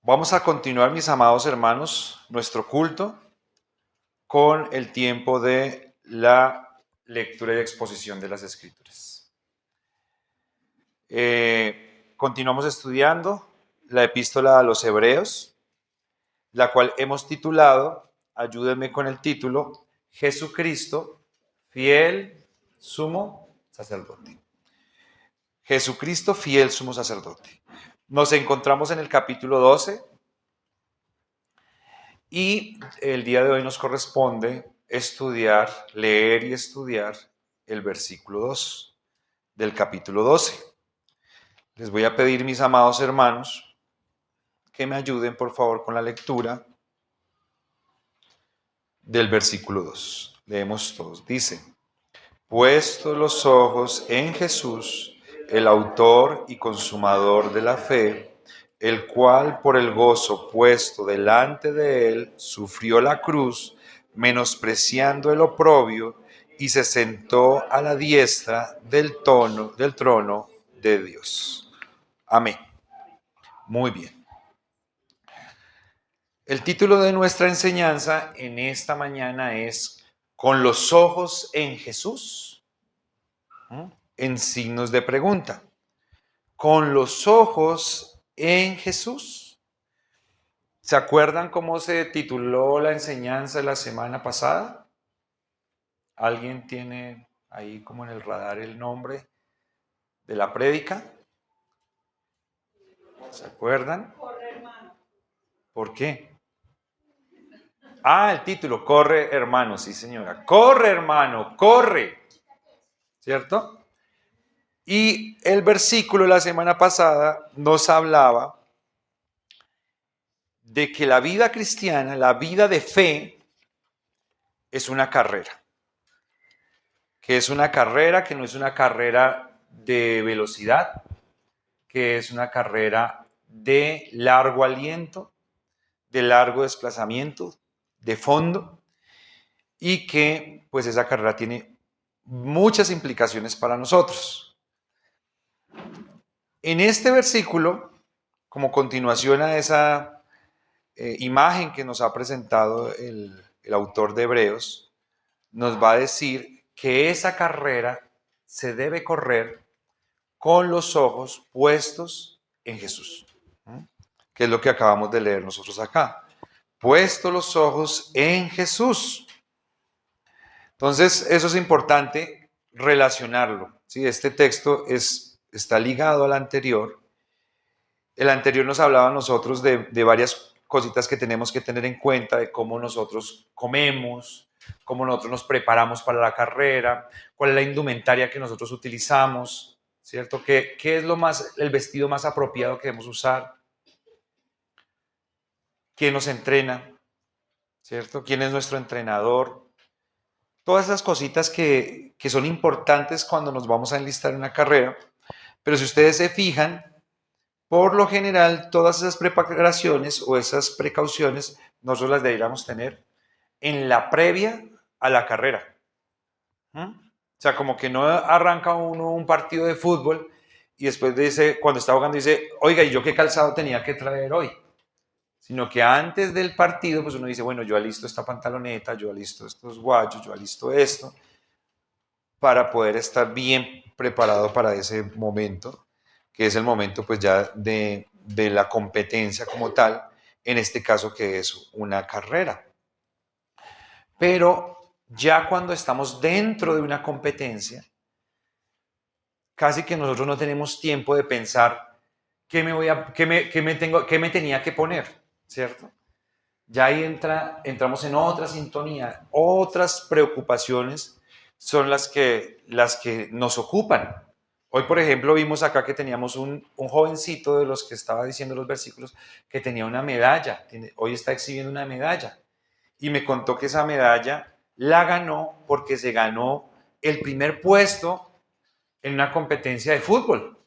Vamos a continuar, mis amados hermanos, nuestro culto con el tiempo de la lectura y exposición de las Escrituras. Continuamos estudiando la epístola a los Hebreos, la cual hemos titulado, ayúdenme con el título, Jesucristo, fiel sumo sacerdote. Jesucristo, fiel sumo sacerdote. Nos encontramos en el capítulo 12 y el día de hoy nos corresponde estudiar, leer y estudiar el versículo 2 del capítulo 12. Les voy a pedir, mis amados hermanos, que me ayuden por favor con la lectura del versículo 2. Leemos todos. Dice: puestos los ojos en Jesús, el autor y consumador de la fe, el cual por el gozo puesto delante de él sufrió la cruz, menospreciando el oprobio, y se sentó a la diestra del trono de Dios. Amén. Muy bien. El título de nuestra enseñanza en esta mañana es Con los ojos en Jesús, en signos de pregunta. Con los ojos en Jesús. ¿Se acuerdan cómo se tituló la enseñanza de la semana pasada? ¿Alguien tiene ahí como en el radar el nombre de la prédica? ¿Se acuerdan? Corre, hermano. ¿Por qué? Ah, el título, corre hermano, sí señora. Corre hermano, corre. ¿Cierto? Y el versículo de la semana pasada nos hablaba de que la vida cristiana, la vida de fe, es una carrera. Que es una carrera que no es una carrera de velocidad, que es una carrera de largo aliento, de largo desplazamiento, de fondo, y que pues esa carrera tiene muchas implicaciones para nosotros. En este versículo, como continuación a esa imagen que nos ha presentado el autor de Hebreos, nos va a decir que esa carrera se debe correr con los ojos puestos en Jesús, que es lo que acabamos de leer nosotros acá. Puestos los ojos en Jesús. Entonces, eso es importante relacionarlo, ¿sí? Este texto está ligado al anterior. El anterior nos hablaba a nosotros de varias cositas que tenemos que tener en cuenta, de cómo nosotros comemos, cómo nosotros nos preparamos para la carrera, cuál es la indumentaria que nosotros utilizamos, ¿cierto? ¿Qué es el vestido más apropiado que debemos usar? ¿Quién nos entrena? ¿Cierto? ¿Quién es nuestro entrenador? Todas esas cositas que son importantes cuando nos vamos a enlistar en una carrera, pero si ustedes se fijan, por lo general, todas esas preparaciones o esas precauciones nosotros las deberíamos tener en la previa a la carrera. O sea, como que no arranca uno un partido de fútbol y después dice, cuando está jugando, dice, oiga, ¿y yo qué calzado tenía que traer hoy? Sino que antes del partido, pues uno dice, bueno, yo alisto esta pantaloneta, yo alisto estos guayos, yo alisto esto, para poder estar bien preparado para ese momento, que es el momento pues ya de la competencia como tal, en este caso que es una carrera. Pero ya cuando estamos dentro de una competencia, casi que nosotros no tenemos tiempo de pensar qué me tenía que poner, ¿cierto? Ya ahí entramos en otra sintonía, otras preocupaciones son las que nos ocupan. Hoy, por ejemplo, vimos acá que teníamos un jovencito de los que estaba diciendo los versículos que tenía una medalla, hoy está exhibiendo una medalla y me contó que esa medalla la ganó porque se ganó el primer puesto en una competencia de fútbol.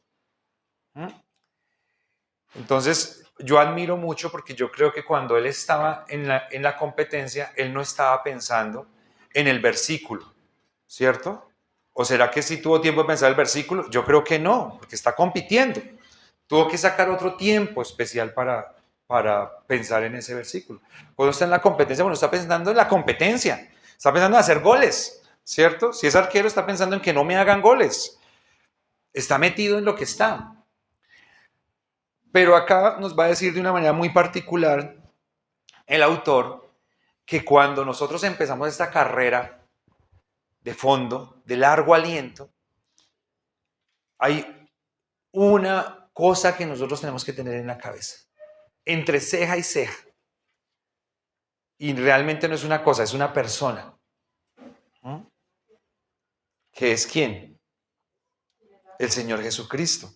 Entonces, yo admiro mucho porque yo creo que cuando él estaba en la competencia, él no estaba pensando en el versículo, ¿cierto? ¿O será que sí tuvo tiempo de pensar el versículo? Yo creo que no, porque está compitiendo. Tuvo que sacar otro tiempo especial para pensar en ese versículo. Cuando está en la competencia, bueno, está pensando en la competencia, está pensando en hacer goles, ¿cierto? Si es arquero, está pensando en que no me hagan goles, está metido en lo que está. Pero acá nos va a decir de una manera muy particular el autor que cuando nosotros empezamos esta carrera de fondo, de largo aliento, hay una cosa que nosotros tenemos que tener en la cabeza, entre ceja y ceja. Y realmente no es una cosa, es una persona. ¿Mm? ¿Que es quién? El Señor Jesucristo.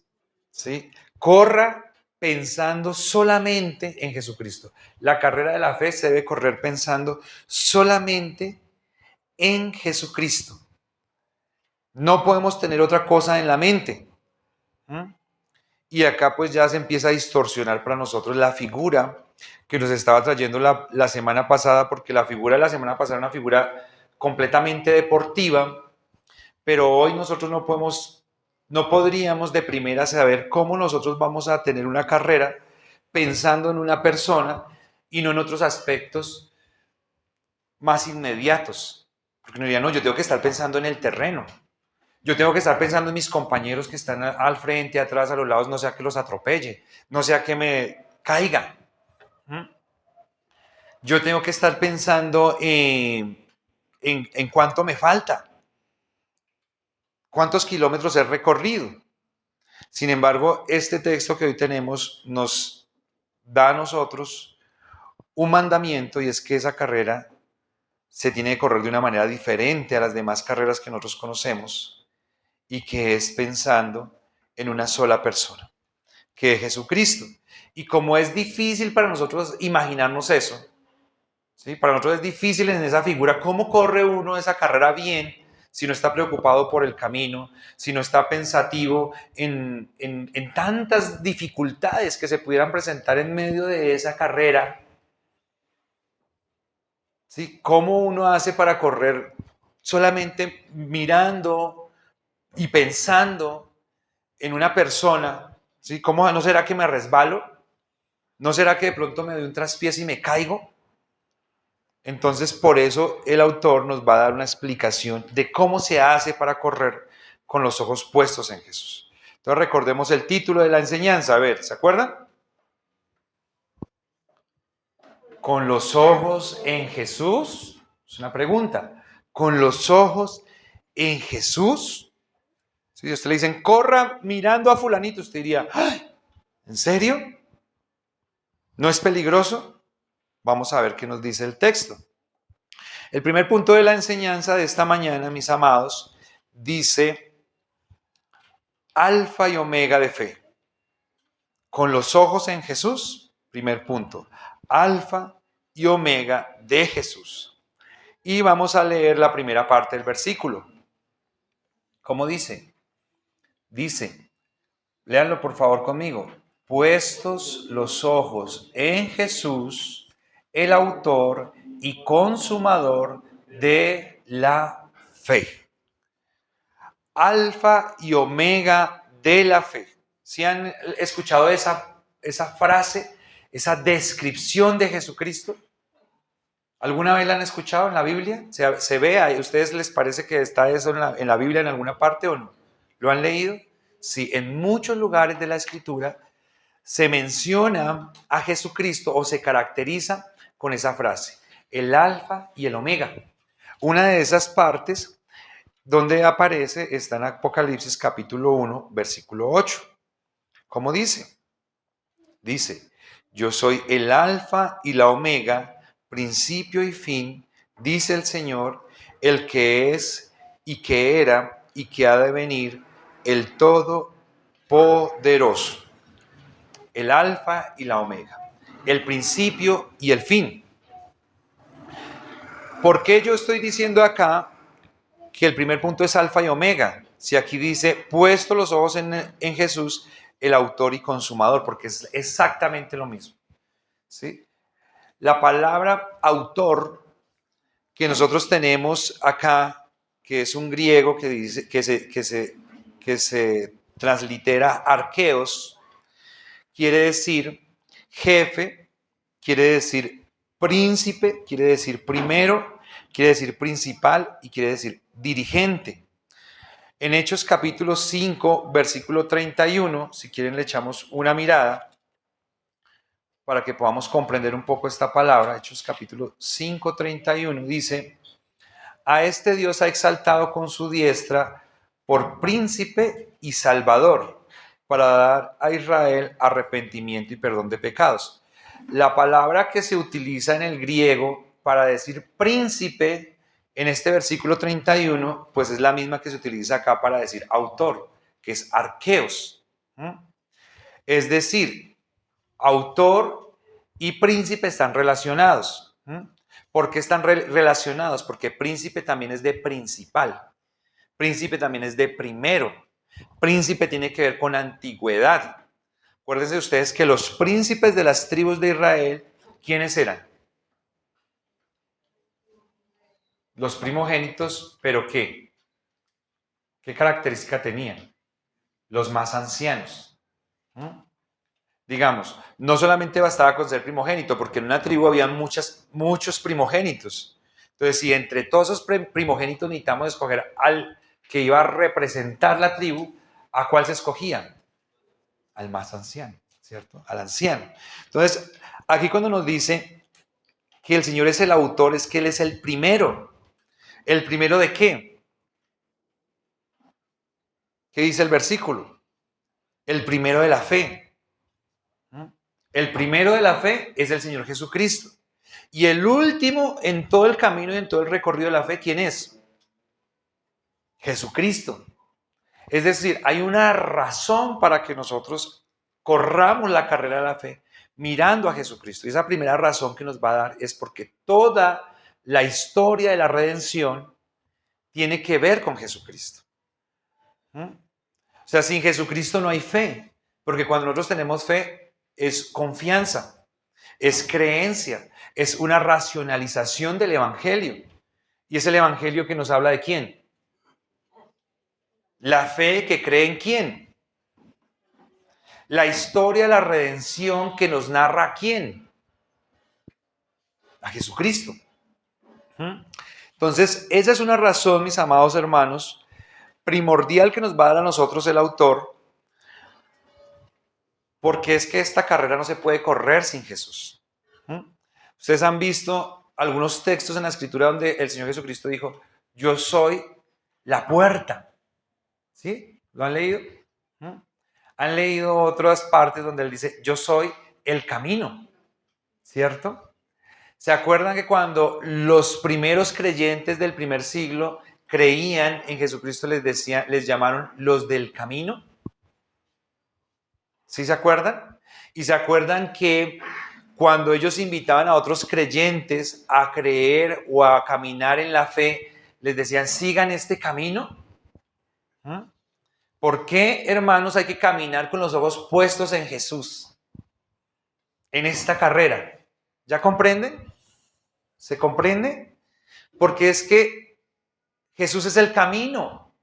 ¿Sí? Corra pensando solamente en Jesucristo. La carrera de la fe se debe correr pensando solamente en Jesucristo. No podemos tener otra cosa en la mente. ¿Mm? Y acá pues ya se empieza a distorsionar para nosotros la figura que nos estaba trayendo la semana pasada, porque la figura de la semana pasada era una figura completamente deportiva, pero hoy nosotros no podríamos de primera saber cómo nosotros vamos a tener una carrera pensando en una persona y no en otros aspectos más inmediatos. Porque no diría, no, yo tengo que estar pensando en el terreno. Yo tengo que estar pensando en mis compañeros que están al frente, atrás, a los lados, no sea que los atropelle, no sea que me caiga. ¿Mm? Yo tengo que estar pensando en cuánto me falta, cuántos kilómetros he recorrido. Sin embargo, este texto que hoy tenemos nos da a nosotros un mandamiento, y es que esa carrera se tiene que correr de una manera diferente a las demás carreras que nosotros conocemos, y que es pensando en una sola persona, que es Jesucristo. Y como es difícil para nosotros imaginarnos eso, ¿sí? Para nosotros es difícil en esa figura, ¿cómo corre uno esa carrera bien si no está preocupado por el camino, si no está pensativo en tantas dificultades que se pudieran presentar en medio de esa carrera? ¿Sí? ¿Cómo uno hace para correr solamente mirando y pensando en una persona? ¿Sí? ¿Cómo no será que me resbalo? ¿No será que de pronto me doy un traspiés y me caigo? Entonces, por eso el autor nos va a dar una explicación de cómo se hace para correr con los ojos puestos en Jesús. Entonces, recordemos el título de la enseñanza. A ver, ¿se acuerdan? Con los ojos en Jesús. Es una pregunta. Con los ojos en Jesús. Si usted le dicen, corra mirando a fulanito, usted diría, ¡ay! ¿En serio? ¿No es peligroso? Vamos a ver qué nos dice el texto. El primer punto de la enseñanza de esta mañana, mis amados, dice alfa y omega de fe. Con los ojos en Jesús, primer punto, alfa y omega de Jesús. Y vamos a leer la primera parte del versículo. ¿Cómo dice? Dice, léanlo por favor conmigo. Puestos los ojos en Jesús, el autor y consumador de la fe. Alfa y omega de la fe. ¿Sí han escuchado esa frase, esa descripción de Jesucristo? ¿Alguna vez la han escuchado en la Biblia? ¿Se ve? ¿A ustedes les parece que está eso en la Biblia en alguna parte o no? ¿Lo han leído? Sí, en muchos lugares de la Escritura se menciona a Jesucristo o se caracteriza con esa frase, el alfa y el omega. Una de esas partes donde aparece está en Apocalipsis capítulo 1, versículo 8. ¿Cómo dice? Dice, yo soy el alfa y la omega, principio y fin, dice el Señor, el que es y que era y que ha de venir, el Todopoderoso. El alfa y la omega, el principio y el fin. ¿Por qué yo estoy diciendo acá que el primer punto es alfa y omega? Si aquí dice, puesto los ojos en Jesús, el autor y consumador, porque es exactamente lo mismo. ¿Sí? La palabra autor que nosotros tenemos acá, que es un griego que dice que se translitera arqueos, quiere decir jefe, quiere decir príncipe, quiere decir primero, quiere decir principal y quiere decir dirigente. En Hechos capítulo 5, versículo 31, si quieren le echamos una mirada para que podamos comprender un poco esta palabra. Hechos capítulo 5, 31 dice: a este Dios ha exaltado con su diestra por príncipe y salvador, para dar a Israel arrepentimiento y perdón de pecados. La palabra que se utiliza en el griego para decir príncipe en este versículo 31, pues es la misma que se utiliza acá para decir autor, que es arqueos. Es decir, autor y príncipe están relacionados. ¿Por qué están relacionados? Porque príncipe también es de principal. Príncipe también es de primero. Príncipe tiene que ver con antigüedad. Acuérdense ustedes que los príncipes de las tribus de Israel, ¿quiénes eran? Los primogénitos, ¿pero qué? ¿Qué característica tenían? Los más ancianos. Digamos, no solamente bastaba con ser primogénito, porque en una tribu había muchos primogénitos. Entonces, si entre todos esos primogénitos necesitamos escoger al que iba a representar la tribu, ¿a cuál se escogía? Al más anciano, ¿cierto? Al anciano. Entonces, aquí cuando nos dice que el Señor es el autor, es que Él es el primero. ¿El primero de qué? ¿Qué dice el versículo? El primero de la fe. El primero de la fe es el Señor Jesucristo. Y el último en todo el camino y en todo el recorrido de la fe, ¿quién es? Jesucristo. Es decir, hay una razón para que nosotros corramos la carrera de la fe mirando a Jesucristo. Y esa primera razón que nos va a dar es porque toda la historia de la redención tiene que ver con Jesucristo. O sea, sin Jesucristo no hay fe, porque cuando nosotros tenemos fe es confianza, es creencia, es una racionalización del Evangelio. Y es el Evangelio que nos habla de ¿quién? La fe que cree en ¿quién? La historia de la redención que nos narra ¿a quién? A Jesucristo. Entonces, esa es una razón, mis amados hermanos, primordial que nos va a dar a nosotros el autor, porque es que esta carrera no se puede correr sin Jesús. Ustedes han visto algunos textos en la Escritura donde el Señor Jesucristo dijo: yo soy la puerta. ¿Sí? ¿Lo han leído? Han leído otras partes donde Él dice: yo soy el camino. ¿Cierto? ¿Se acuerdan que cuando los primeros creyentes del primer siglo creían en Jesucristo les llamaron los del camino? ¿Sí se acuerdan? Y se acuerdan que cuando ellos invitaban a otros creyentes a creer o a caminar en la fe, les decían: sigan este camino. ¿Por qué, hermanos, hay que caminar con los ojos puestos en Jesús? En esta carrera. ¿Ya comprenden? ¿Se comprende? Porque es que Jesús es el camino.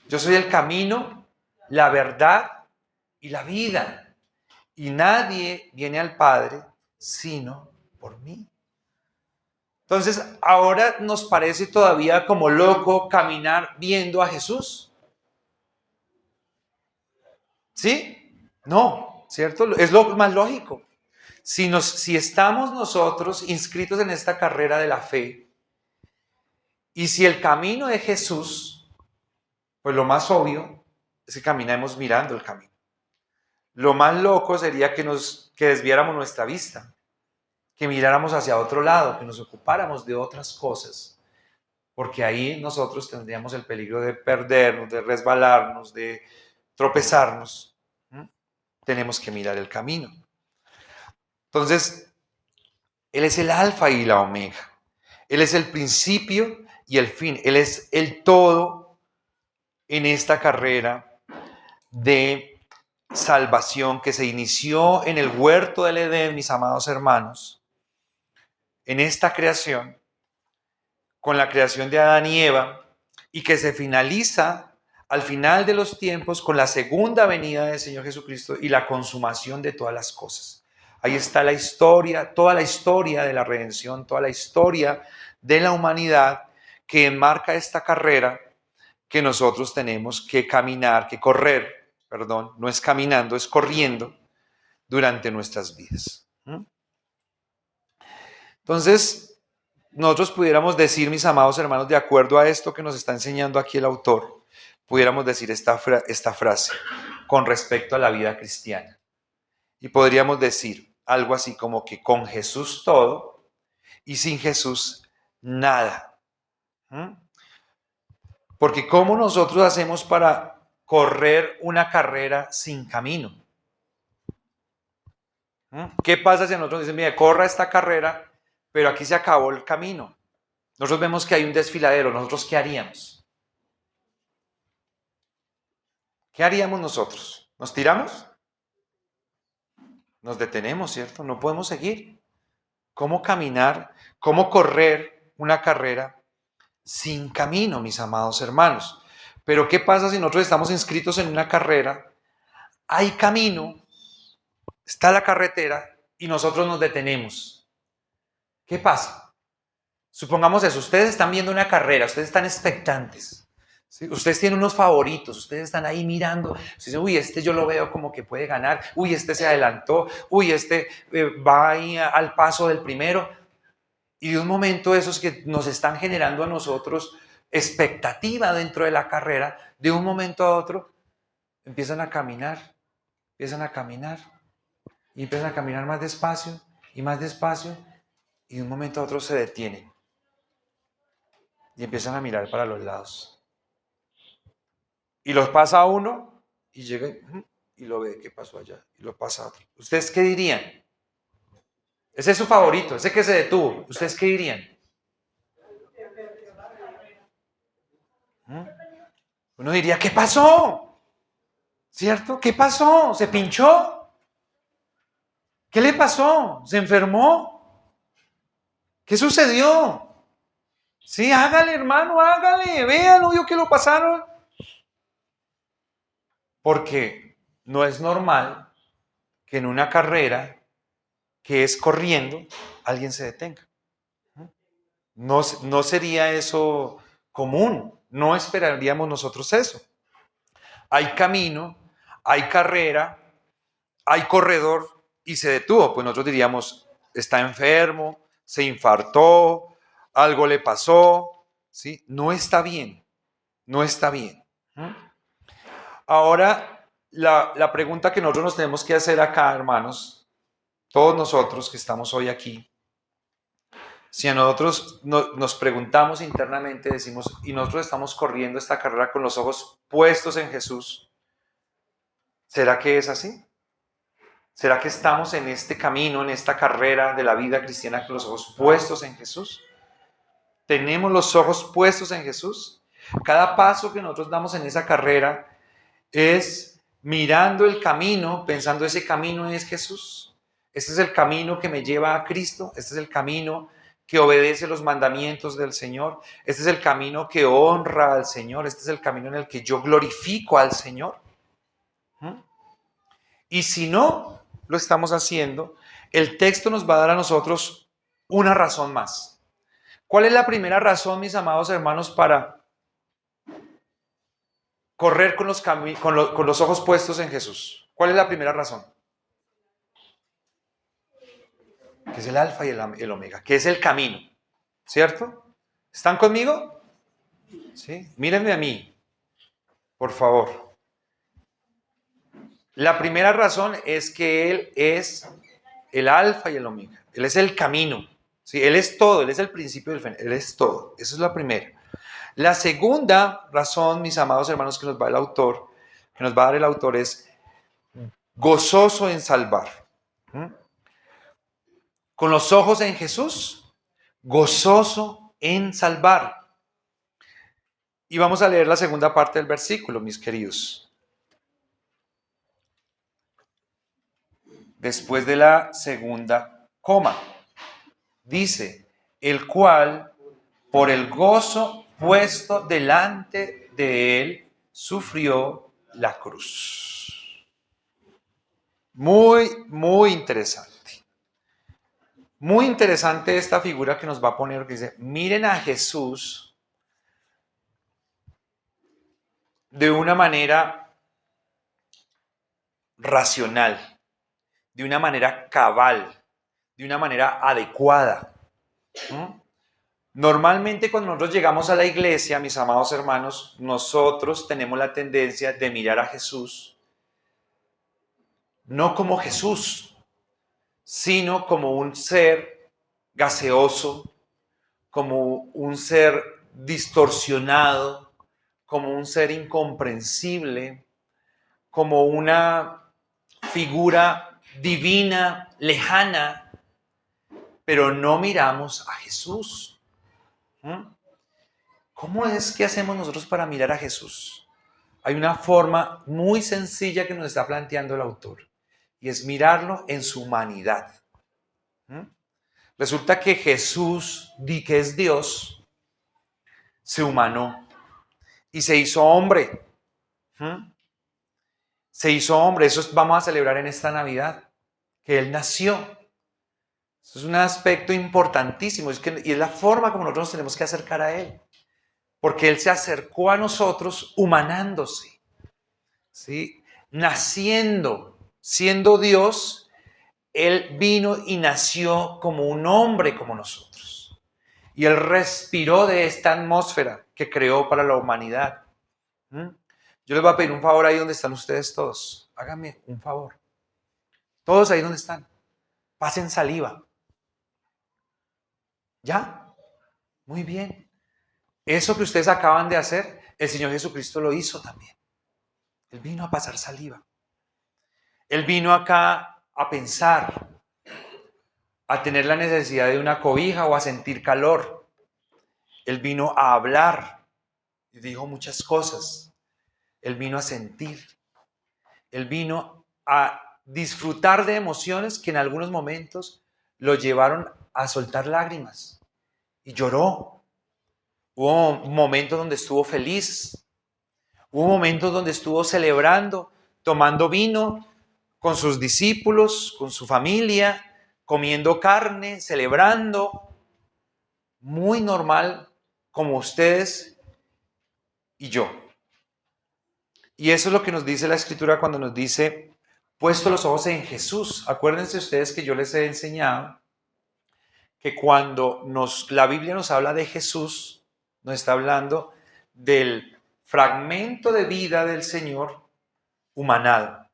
Yo soy el camino, la verdad y la vida. Y nadie viene al Padre sino por mí. Entonces, ahora nos parece todavía como loco caminar viendo a Jesús. ¿Sí? No, ¿cierto? Es lo más lógico. Si estamos nosotros inscritos en esta carrera de la fe, y si el camino es Jesús, pues lo más obvio es que caminemos mirando el camino. Lo más loco sería que desviáramos nuestra vista, que miráramos hacia otro lado, que nos ocupáramos de otras cosas, porque ahí nosotros tendríamos el peligro de perdernos, de resbalarnos, de tropezarnos. Tenemos que mirar el camino. Entonces, Él es el alfa y la omega. Él es el principio y el fin. Él es el todo en esta carrera de salvación que se inició en el huerto del Edén, mis amados hermanos, en esta creación, con la creación de Adán y Eva, y que se finaliza al final de los tiempos, con la segunda venida del Señor Jesucristo y la consumación de todas las cosas. Ahí está la historia, toda la historia de la redención, toda la historia de la humanidad que enmarca esta carrera que nosotros tenemos que caminar, que correr, perdón, no es caminando, es corriendo durante nuestras vidas. Entonces, nosotros pudiéramos decir, mis amados hermanos, de acuerdo a esto que nos está enseñando aquí el autor, pudiéramos decir esta frase con respecto a la vida cristiana. Y podríamos decir algo así como que con Jesús todo y sin Jesús nada. Porque ¿cómo nosotros hacemos para correr una carrera sin camino? ¿Qué pasa si nosotros decimos, mire, corra esta carrera, pero aquí se acabó el camino? Nosotros vemos que hay un desfiladero, ¿nosotros qué haríamos? ¿Qué haríamos nosotros? ¿Nos tiramos? Nos detenemos, ¿cierto? No podemos seguir. ¿Cómo caminar? ¿Cómo correr una carrera sin camino, mis amados hermanos? Pero ¿qué pasa si nosotros estamos inscritos en una carrera? Hay camino, está la carretera y nosotros nos detenemos. ¿Qué pasa? Supongamos eso, ustedes están viendo una carrera, ustedes están expectantes. ¿Sí? Ustedes tienen unos favoritos, ustedes están ahí mirando, ustedes dicen, uy, este yo lo veo como que puede ganar, uy, este se adelantó, uy, este va ahí al paso del primero. Y de un momento esos que nos están generando a nosotros expectativa dentro de la carrera, de un momento a otro empiezan a caminar y empiezan a caminar más despacio y y de un momento a otro se detienen y empiezan a mirar para los lados. Y los pasa a uno y llega y lo ve, ¿qué pasó allá? Y lo pasa a otro. ¿Ustedes qué dirían? Ese es su favorito, ese que se detuvo. ¿Ustedes qué dirían? Uno diría, ¿qué pasó? ¿Cierto? ¿Qué pasó? ¿Se pinchó? ¿Qué le pasó? ¿Se enfermó? ¿Qué sucedió? Sí, hágale, hermano, hágale. Véanlo, vio que lo pasaron. Porque no es normal que en una carrera que es corriendo, alguien se detenga. No sería eso común, no esperaríamos nosotros eso. Hay camino, hay carrera, hay corredor y se detuvo. Pues nosotros diríamos, está enfermo, se infartó, algo le pasó, ¿sí? No está bien, no está bien. Ahora, la pregunta que nosotros nos tenemos que hacer acá, hermanos, todos nosotros que estamos hoy aquí, si a nosotros nos preguntamos internamente, decimos, y nosotros estamos corriendo esta carrera con los ojos puestos en Jesús, ¿será que es así? ¿Será que estamos en este camino, en esta carrera de la vida cristiana con los ojos puestos en Jesús? ¿Tenemos los ojos puestos en Jesús? Cada paso que nosotros damos en esa carrera es mirando el camino, pensando ese camino es Jesús. Este es el camino que me lleva a Cristo, este es el camino que obedece los mandamientos del Señor, este es el camino que honra al Señor, este es el camino en el que yo glorifico al Señor. Y si no lo estamos haciendo, el texto nos va a dar a nosotros una razón más. ¿Cuál es la primera razón, mis amados hermanos, para correr con los ojos puestos en Jesús? ¿Cuál es la primera razón? Que es el alfa y el omega, que es el camino, ¿cierto? ¿Están conmigo? ¿Sí? Mírenme a mí, por favor. La primera razón es que Él es el alfa y el omega. Él es el camino. ¿Sí? Él es todo, Él es el principio del fin. Él es todo. Esa es la primera. La segunda razón, mis amados hermanos, que nos va a dar el autor es gozoso en salvar. Con los ojos en Jesús, gozoso en salvar. Y vamos a leer la segunda parte del versículo, mis queridos. Después de la segunda coma, dice, el cual, por el gozo puesto delante de él, sufrió la cruz. Muy, muy interesante. Muy interesante esta figura que nos va a poner, que dice, miren a Jesús de una manera racional, de una manera cabal, de una manera adecuada. Normalmente cuando nosotros llegamos a la iglesia, mis amados hermanos, nosotros tenemos la tendencia de mirar a Jesús no como Jesús, sino como un ser gaseoso, como un ser distorsionado, como un ser incomprensible, como una figura divina, lejana, pero no miramos a Jesús. ¿Cómo es que hacemos nosotros para mirar a Jesús? Hay una forma muy sencilla que nos está planteando el autor, y es mirarlo en su humanidad. Resulta que Jesús, que es Dios, se humanó y se hizo hombre. Se hizo hombre. Eso vamos a celebrar en esta Navidad, que Él nació. Eso es un aspecto importantísimo, y es la forma como nosotros nos tenemos que acercar a Él. Porque Él se acercó a nosotros humanándose, ¿sí? Naciendo, siendo Dios, Él vino y nació como un hombre como nosotros. Y Él respiró de esta atmósfera que creó para la humanidad. Yo les voy a pedir un favor ahí donde están ustedes todos. Háganme un favor. Todos ahí donde están. Pasen saliva. ¿Ya? Muy bien. Eso que ustedes acaban de hacer, el Señor Jesucristo lo hizo también. Él vino a pasar saliva. Él vino acá a pensar, a tener la necesidad de una cobija o a sentir calor. Él vino a hablar y dijo muchas cosas. Él vino a sentir. Él vino a disfrutar de emociones que en algunos momentos lo llevaron a soltar lágrimas. Y lloró. Hubo momentos donde estuvo feliz. Hubo momentos donde estuvo celebrando, tomando vino con sus discípulos, con su familia, comiendo carne, celebrando. Muy normal, como ustedes y yo. Y eso es lo que nos dice la Escritura cuando nos dice, puesto los ojos en Jesús. Acuérdense ustedes que yo les he enseñado que cuando la Biblia nos habla de Jesús, nos está hablando del fragmento de vida del Señor humanado,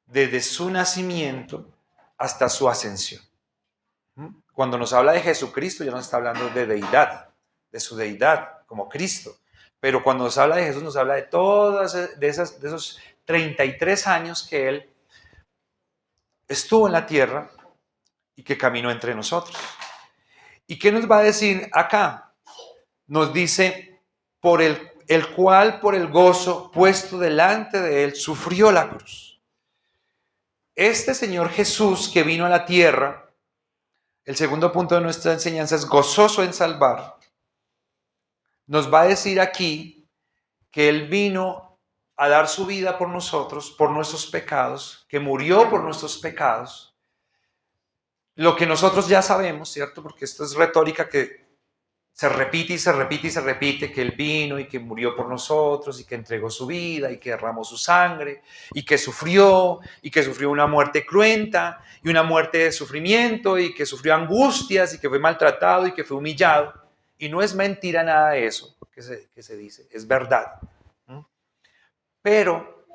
desde su nacimiento hasta su ascensión. Cuando nos habla de Jesucristo, ya nos está hablando de deidad, de su deidad como Cristo. Pero cuando nos habla de Jesús, nos habla de esos 33 años que Él estuvo en la tierra y que caminó entre nosotros. ¿Y qué nos va a decir acá? Nos dice, por el cual por el gozo puesto delante de Él sufrió la cruz. Este Señor Jesús que vino a la tierra, el segundo punto de nuestra enseñanza es gozoso en salvar. Nos va a decir aquí que Él vino a dar su vida por nosotros, por nuestros pecados, que murió por nuestros pecados. Lo que nosotros ya sabemos, ¿cierto? Porque esto es retórica que se repite y se repite y se repite, que Él vino y que murió por nosotros y que entregó su vida y que derramó su sangre y que sufrió una muerte cruenta y una muerte de sufrimiento y que sufrió angustias y que fue maltratado y que fue humillado. Y no es mentira nada de eso que se dice, es verdad. Pero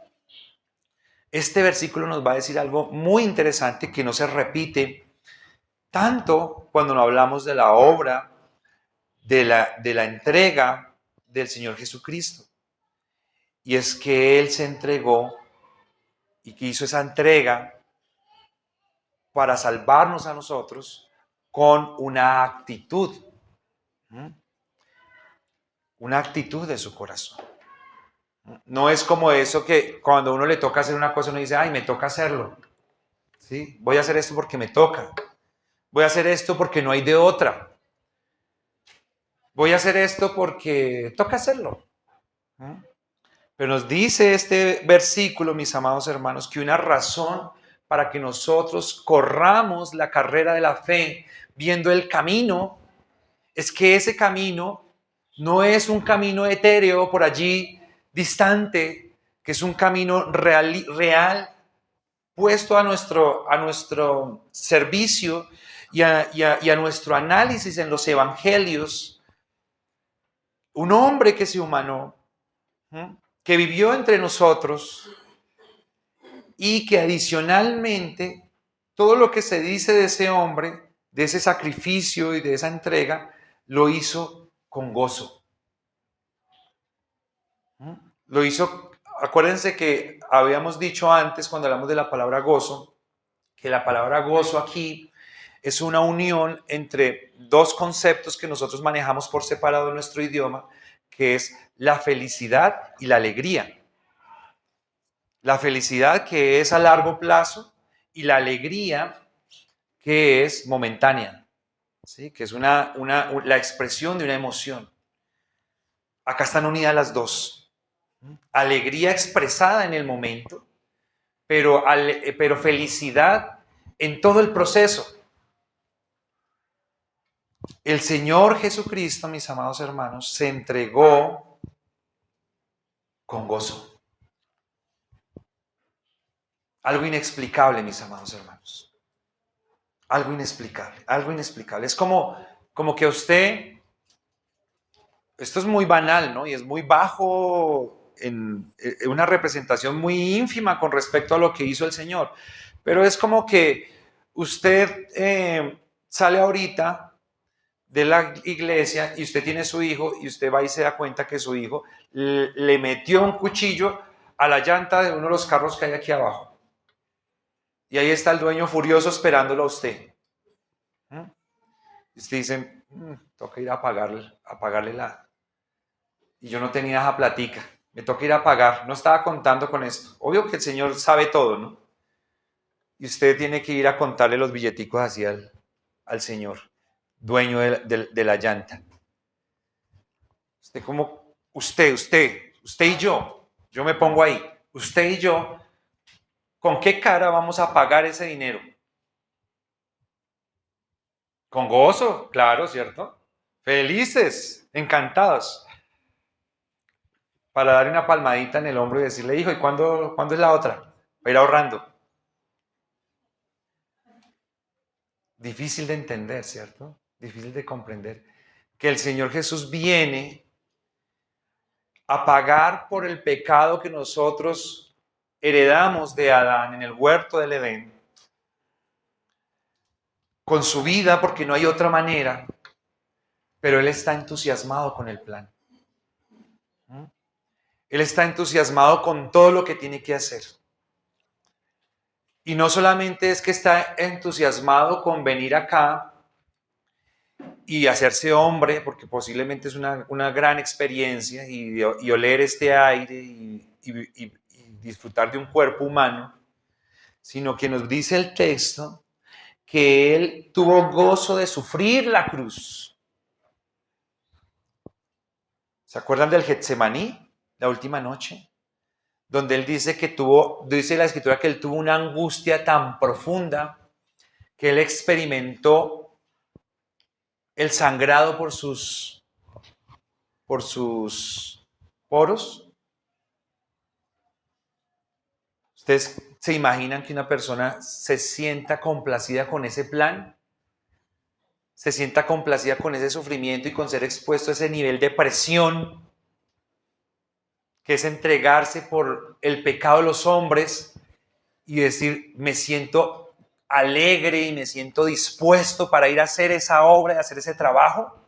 este versículo nos va a decir algo muy interesante que no se repite tanto cuando no hablamos de la obra de la entrega del Señor Jesucristo. Y es que Él se entregó y que hizo esa entrega para salvarnos a nosotros con una actitud de su corazón. No es como eso que cuando a uno le toca hacer una cosa uno dice, ay, me toca hacerlo. ¿Sí? Voy a hacer esto porque me toca. Voy a hacer esto porque no hay de otra. Voy a hacer esto porque toca hacerlo. Pero nos dice este versículo, mis amados hermanos, que una razón para que nosotros corramos la carrera de la fe viendo el camino es que ese camino no es un camino etéreo por allí distante, que es un camino real puesto a nuestro servicio y a nuestro análisis en los evangelios. Un hombre que se humanó, que vivió entre nosotros y que adicionalmente todo lo que se dice de ese hombre, de ese sacrificio y de esa entrega, lo hizo con gozo. Lo hizo, acuérdense que habíamos dicho antes cuando hablamos de la palabra gozo, que la palabra gozo aquí es una unión entre dos conceptos que nosotros manejamos por separado en nuestro idioma, que es la felicidad y la alegría. La felicidad que es a largo plazo y la alegría que es momentánea, ¿sí? Que es la expresión de una emoción. Acá están unidas las dos. Alegría expresada en el momento, pero felicidad en todo el proceso. El Señor Jesucristo, mis amados hermanos, se entregó con gozo. Algo inexplicable, mis amados hermanos. Algo inexplicable, algo inexplicable. Es como que usted, esto es muy banal, ¿no? Y es muy bajo, en una representación muy ínfima con respecto a lo que hizo el Señor. Pero es como que usted sale ahorita de la iglesia y usted tiene su hijo y usted va y se da cuenta que su hijo le metió un cuchillo a la llanta de uno de los carros que hay aquí abajo. Y ahí está el dueño furioso esperándolo a usted. Y usted dice, toca ir a pagarle la... Y yo no tenía esa platica, me toca ir a pagar, no estaba contando con esto. Obvio que el Señor sabe todo, ¿no? Y usted tiene que ir a contarle los billeticos así al Señor, dueño de la llanta. Usted y yo me pongo ahí, usted y yo, ¿con qué cara vamos a pagar ese dinero? Con gozo, claro, ¿cierto? Felices, encantados. Para darle una palmadita en el hombro y decirle, hijo, ¿y cuándo es la otra? Para ir ahorrando. Difícil de entender, ¿cierto? Difícil de comprender. Que el Señor Jesús viene a pagar por el pecado que nosotros heredamos de Adán en el huerto del Edén, con su vida, porque no hay otra manera, pero Él está entusiasmado con el plan. Él está entusiasmado con todo lo que tiene que hacer. Y no solamente es que está entusiasmado con venir acá y hacerse hombre, porque posiblemente es una gran experiencia, y oler este aire y disfrutar de un cuerpo humano, sino que nos dice el texto que Él tuvo gozo de sufrir la cruz. ¿Se acuerdan del Getsemaní, la última noche? Donde Él dice dice la Escritura que Él tuvo una angustia tan profunda que Él experimentó el sangrado por sus poros. ¿Ustedes se imaginan que una persona se sienta complacida con ese plan? ¿Se sienta complacida con ese sufrimiento y con ser expuesto a ese nivel de presión que es entregarse por el pecado de los hombres y decir, me siento alegre y me siento dispuesto para ir a hacer esa obra y hacer ese trabajo?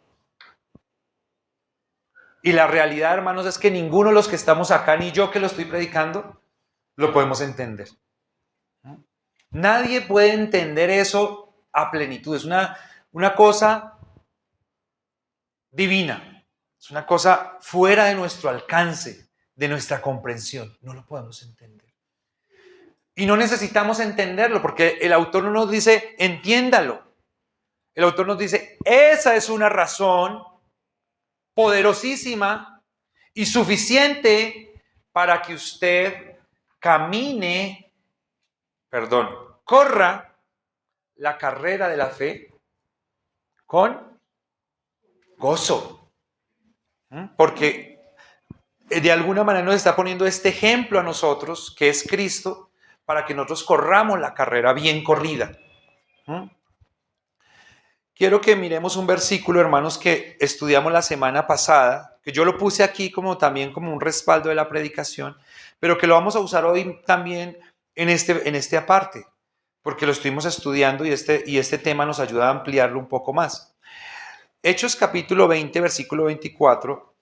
Y la realidad, hermanos, es que ninguno de los que estamos acá, ni yo que lo estoy predicando, lo podemos entender. Nadie puede entender eso a plenitud. Es una cosa divina. Es una cosa fuera de nuestro alcance, de nuestra comprensión. No lo podemos entender. Y no necesitamos entenderlo, porque el autor no nos dice, entiéndalo. El autor nos dice, esa es una razón poderosísima y suficiente para que usted corra la carrera de la fe con gozo. Porque de alguna manera nos está poniendo este ejemplo a nosotros, que es Cristo, para que nosotros corramos la carrera bien corrida. Quiero que miremos un versículo, hermanos, que estudiamos la semana pasada, que yo lo puse aquí también como un respaldo de la predicación, pero que lo vamos a usar hoy también en este aparte, porque lo estuvimos estudiando y este tema nos ayuda a ampliarlo un poco más. Hechos capítulo 20, versículo 24,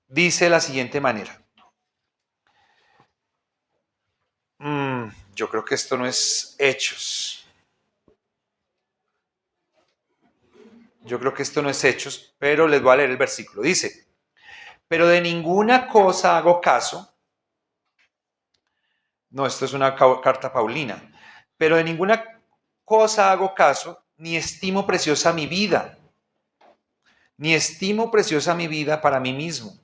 dice de la siguiente manera. Yo creo que esto no es Hechos. Yo creo que esto no es Hechos, pero les voy a leer el versículo. Dice, pero de ninguna cosa hago caso. No, esto es una carta paulina. Pero de ninguna cosa hago caso, ni estimo preciosa mi vida. Ni estimo preciosa mi vida para mí mismo,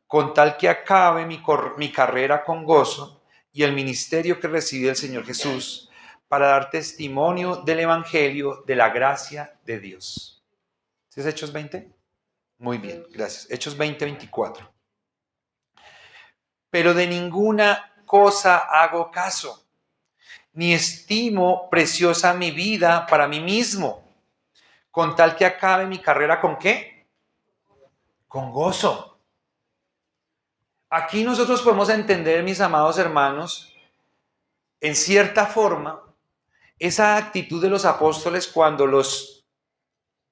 con tal que acabe mi carrera con gozo y el ministerio que recibí del Señor Jesús, para dar testimonio del Evangelio de la gracia de Dios. ¿Sí es Hechos 20? Muy bien, gracias. Hechos 20, 24. Pero de ninguna cosa hago caso, ni estimo preciosa mi vida para mí mismo, con tal que acabe mi carrera ¿con qué? Con gozo. Aquí nosotros podemos entender, mis amados hermanos, en cierta forma, esa actitud de los apóstoles cuando los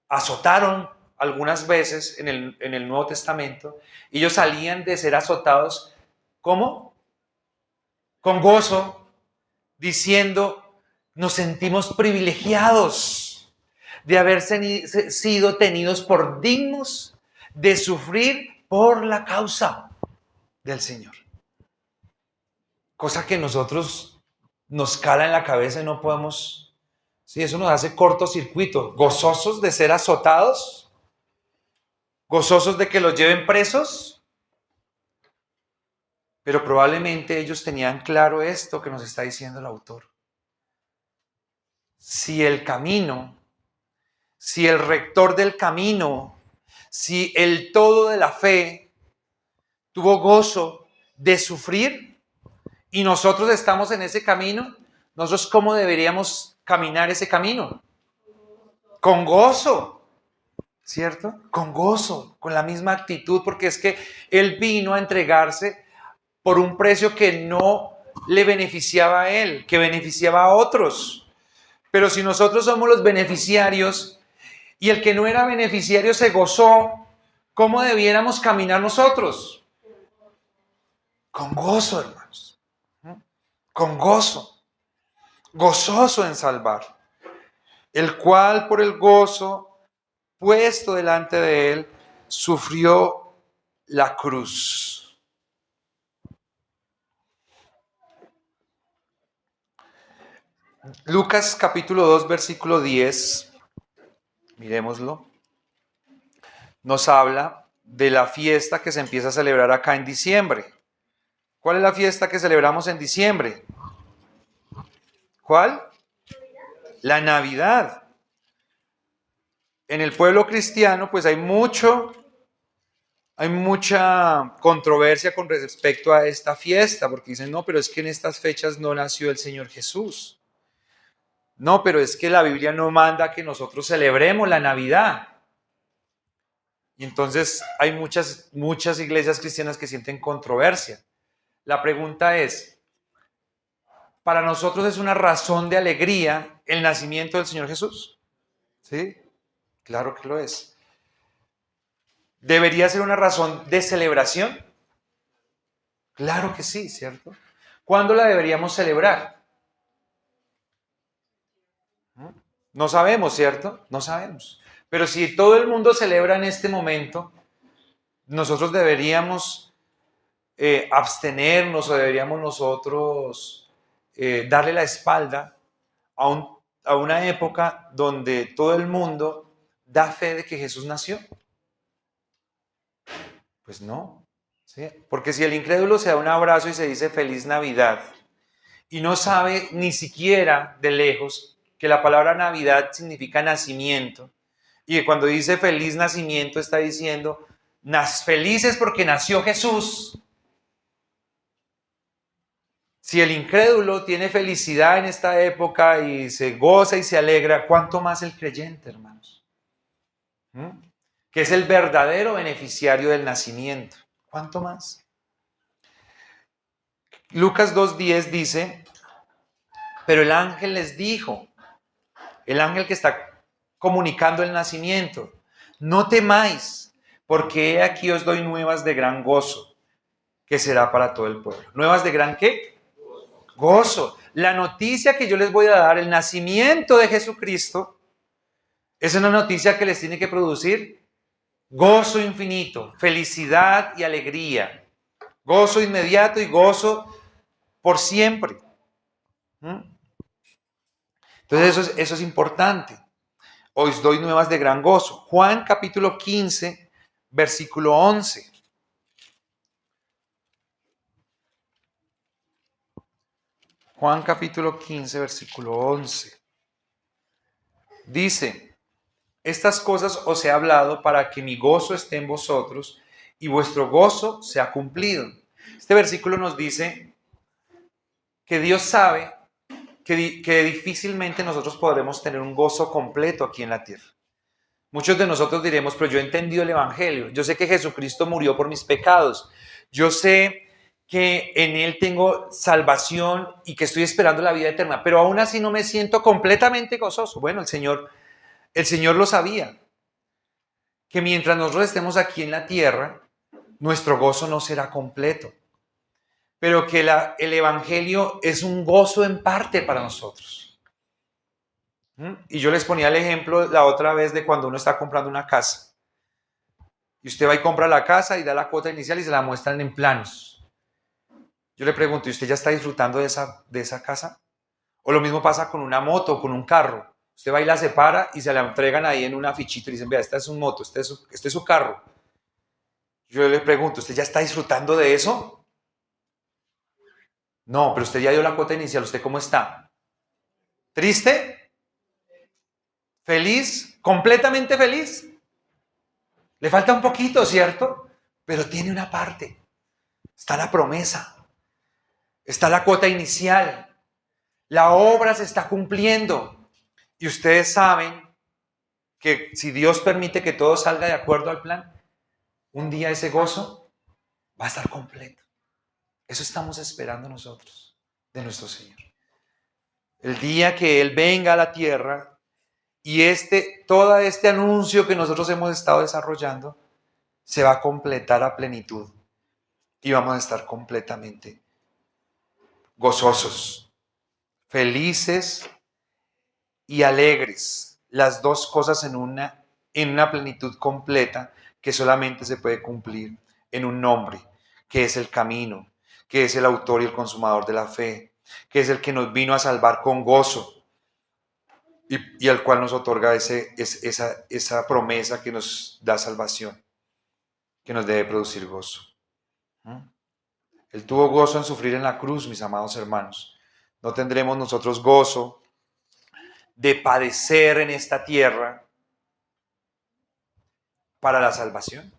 azotaron algunas veces en el Nuevo Testamento. Ellos salían de ser azotados, ¿cómo? Con gozo, diciendo, nos sentimos privilegiados de haber sido tenidos por dignos de sufrir por la causa del Señor. Cosa que nosotros nos cala en la cabeza y no podemos, sí, eso nos hace cortocircuito, gozosos de ser azotados, gozosos de que los lleven presos, pero probablemente ellos tenían claro esto que nos está diciendo el autor. Si el camino, si el rector del camino, si el todo de la fe tuvo gozo de sufrir y nosotros estamos en ese camino, nosotros ¿cómo deberíamos caminar ese camino? Con gozo, ¿cierto? Con gozo, con la misma actitud, porque es que Él vino a entregarse por un precio que no le beneficiaba a Él, que beneficiaba a otros. Pero si nosotros somos los beneficiarios y el que no era beneficiario se gozó, ¿cómo debiéramos caminar nosotros? Con gozo, hermanos. Con gozo. Gozoso en salvar. El cual por el gozo puesto delante de él, sufrió la cruz. Lucas capítulo 2, versículo 10, miremoslo, nos habla de la fiesta que se empieza a celebrar acá en diciembre. ¿Cuál es la fiesta que celebramos en diciembre? ¿Cuál? La Navidad. En el pueblo cristiano, pues hay mucha controversia con respecto a esta fiesta, porque dicen, no, pero es que en estas fechas no nació el Señor Jesús. No, pero es que la Biblia no manda que nosotros celebremos la Navidad. Y entonces hay muchas iglesias cristianas que sienten controversia. La pregunta es, ¿para nosotros es una razón de alegría el nacimiento del Señor Jesús? ¿Sí? Claro que lo es. ¿Debería ser una razón de celebración? Claro que sí, ¿cierto? ¿Cuándo la deberíamos celebrar? No sabemos, ¿cierto? No sabemos. Pero si todo el mundo celebra en este momento, nosotros deberíamos abstenernos o deberíamos nosotros darle la espalda a una época donde todo el mundo da fe de que Jesús nació. Pues no. ¿sí? Porque si el incrédulo se da un abrazo y se dice feliz Navidad y no sabe ni siquiera de lejos que la palabra Navidad significa nacimiento y que cuando dice feliz nacimiento está diciendo felices porque nació Jesús. Si el incrédulo tiene felicidad en esta época y se goza y se alegra, ¿cuánto más el creyente, hermanos? ¿Mm? Que es el verdadero beneficiario del nacimiento. ¿Cuánto más? Lucas 2:10 dice, pero el ángel les dijo, el ángel que está comunicando el nacimiento, no temáis, porque he aquí os doy nuevas de gran gozo, que será para todo el pueblo. ¿Nuevas de gran qué? Gozo. La noticia que yo les voy a dar, el nacimiento de Jesucristo, es una noticia que les tiene que producir gozo infinito, felicidad y alegría, gozo inmediato y gozo por siempre. Entonces eso es importante. Os doy nuevas de gran gozo. Juan capítulo 15, versículo 11. Juan capítulo 15, versículo 11. Dice, estas cosas os he hablado para que mi gozo esté en vosotros y vuestro gozo sea cumplido. Este versículo nos dice que Dios sabe que difícilmente nosotros podremos tener un gozo completo aquí en la tierra. Muchos de nosotros diremos, pero yo he entendido el Evangelio, yo sé que Jesucristo murió por mis pecados, yo sé que en Él tengo salvación y que estoy esperando la vida eterna, pero aún así no me siento completamente gozoso. Bueno, el Señor lo sabía, que mientras nosotros estemos aquí en la tierra, nuestro gozo no será completo, pero que el Evangelio es un gozo en parte para nosotros. Y yo les ponía el ejemplo la otra vez de cuando uno está comprando una casa. Y usted va y compra la casa y da la cuota inicial y se la muestran en planos. Yo le pregunto, ¿y usted ya está disfrutando de esa casa? O lo mismo pasa con una moto o con un carro. Usted va y la separa y se la entregan ahí en una fichita y dicen, vea, esta es su moto, este es su carro. Yo le pregunto, ¿usted ya está disfrutando de eso? No, pero usted ya dio la cuota inicial, ¿usted cómo está? ¿Triste? ¿Feliz? ¿Completamente feliz? Le falta un poquito, ¿cierto? Pero tiene una parte. Está la promesa. Está la cuota inicial. La obra se está cumpliendo. Y ustedes saben que si Dios permite que todo salga de acuerdo al plan, un día ese gozo va a estar completo. Eso estamos esperando nosotros de nuestro Señor. El día que Él venga a la tierra y todo este anuncio que nosotros hemos estado desarrollando se va a completar a plenitud y vamos a estar completamente gozosos, felices y alegres. Las dos cosas en una plenitud completa que solamente se puede cumplir en un nombre, que es el camino, que es el autor y el consumador de la fe, que es el que nos vino a salvar con gozo y al cual nos otorga esa promesa que nos da salvación, que nos debe producir gozo. Él tuvo gozo en sufrir en la cruz, mis amados hermanos. ¿No tendremos nosotros gozo de padecer en esta tierra para la salvación?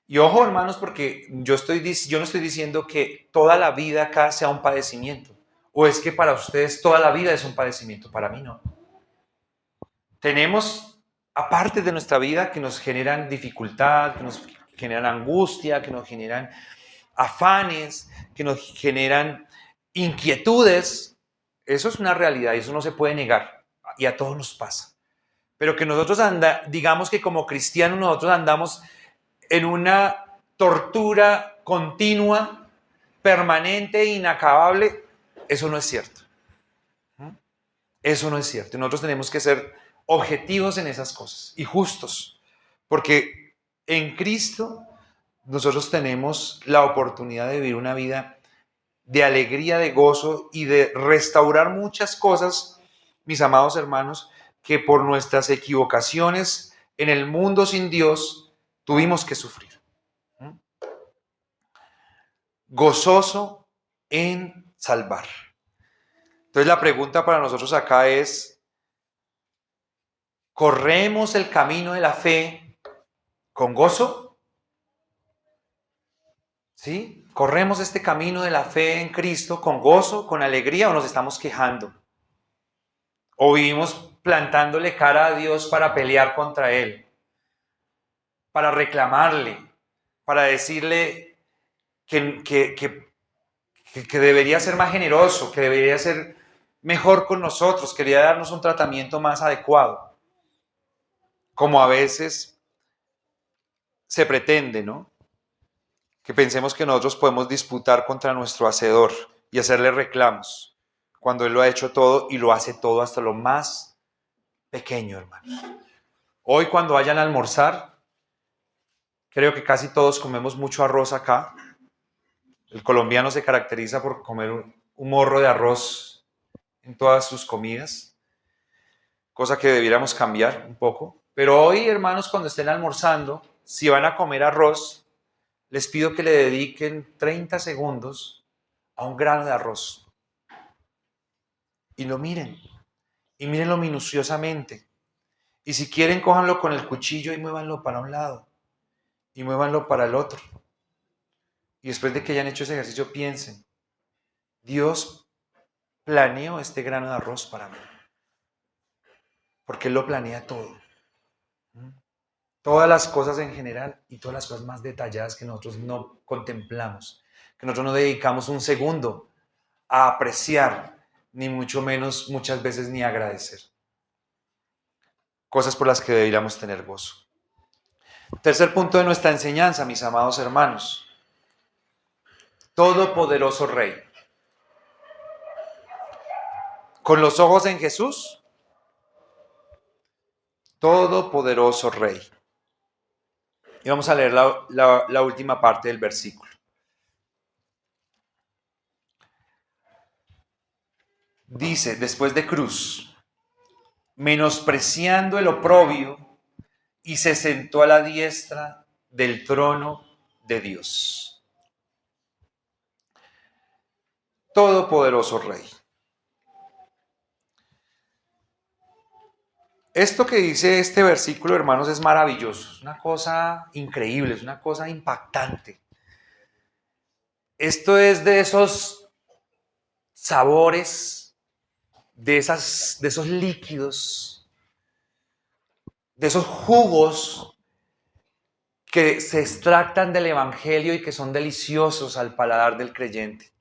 Y ojo, hermanos, porque yo no estoy diciendo que toda la vida acá sea un padecimiento. O es que para ustedes toda la vida es un padecimiento. Para mí no. Tenemos, aparte de nuestra vida, que nos generan dificultad, que nos generan angustia, que nos generan afanes, que nos generan inquietudes. Eso es una realidad y eso no se puede negar. Y a todos nos pasa. Pero que nosotros digamos que como cristianos nosotros andamos en una tortura continua, permanente e inacabable, eso no es cierto. Eso no es cierto. Nosotros tenemos que ser objetivos en esas cosas y justos, porque en Cristo nosotros tenemos la oportunidad de vivir una vida de alegría, de gozo y de restaurar muchas cosas, mis amados hermanos, que por nuestras equivocaciones en el mundo sin Dios tuvimos que sufrir. gozoso en salvar. Entonces la pregunta para nosotros acá es, ¿corremos el camino de la fe con gozo? ¿Sí? ¿Corremos este camino de la fe en Cristo con gozo, con alegría, o nos estamos quejando? ¿O vivimos plantándole cara a Dios para pelear contra Él? Para reclamarle, para decirle que debería ser más generoso, que debería ser mejor con nosotros, que debería darnos un tratamiento más adecuado. Como a veces se pretende, ¿no? Que pensemos que nosotros podemos disputar contra nuestro Hacedor y hacerle reclamos, cuando Él lo ha hecho todo y lo hace todo hasta lo más pequeño, hermano. Hoy cuando vayan a almorzar, creo que casi todos comemos mucho arroz acá. El colombiano se caracteriza por comer un morro de arroz en todas sus comidas, cosa que debiéramos cambiar un poco. Pero hoy, hermanos, cuando estén almorzando, si van a comer arroz, les pido que le dediquen 30 segundos a un grano de arroz. Y mírenlo minuciosamente. Y si quieren, cójanlo con el cuchillo y muévanlo para un lado y muévanlo para el otro. Y después de que hayan hecho ese ejercicio, piensen, Dios planeó este grano de arroz para mí, porque Él lo planea todo. Todas las cosas en general y todas las cosas más detalladas que nosotros no contemplamos, que nosotros no dedicamos un segundo a apreciar, ni mucho menos muchas veces ni a agradecer. Cosas por las que deberíamos tener gozo. Tercer punto de nuestra enseñanza, mis amados hermanos. Todopoderoso Rey. Con los ojos en Jesús, Todopoderoso Rey. Y vamos a leer la última parte del versículo. Dice, después de cruz, menospreciando el oprobio, y se sentó a la diestra del trono de Dios. Todopoderoso Rey. Esto que dice este versículo, hermanos, es maravilloso, es una cosa increíble, es una cosa impactante. Esto es de esos sabores, de esos líquidos, de esos jugos que se extractan del Evangelio y que son deliciosos al paladar del creyente.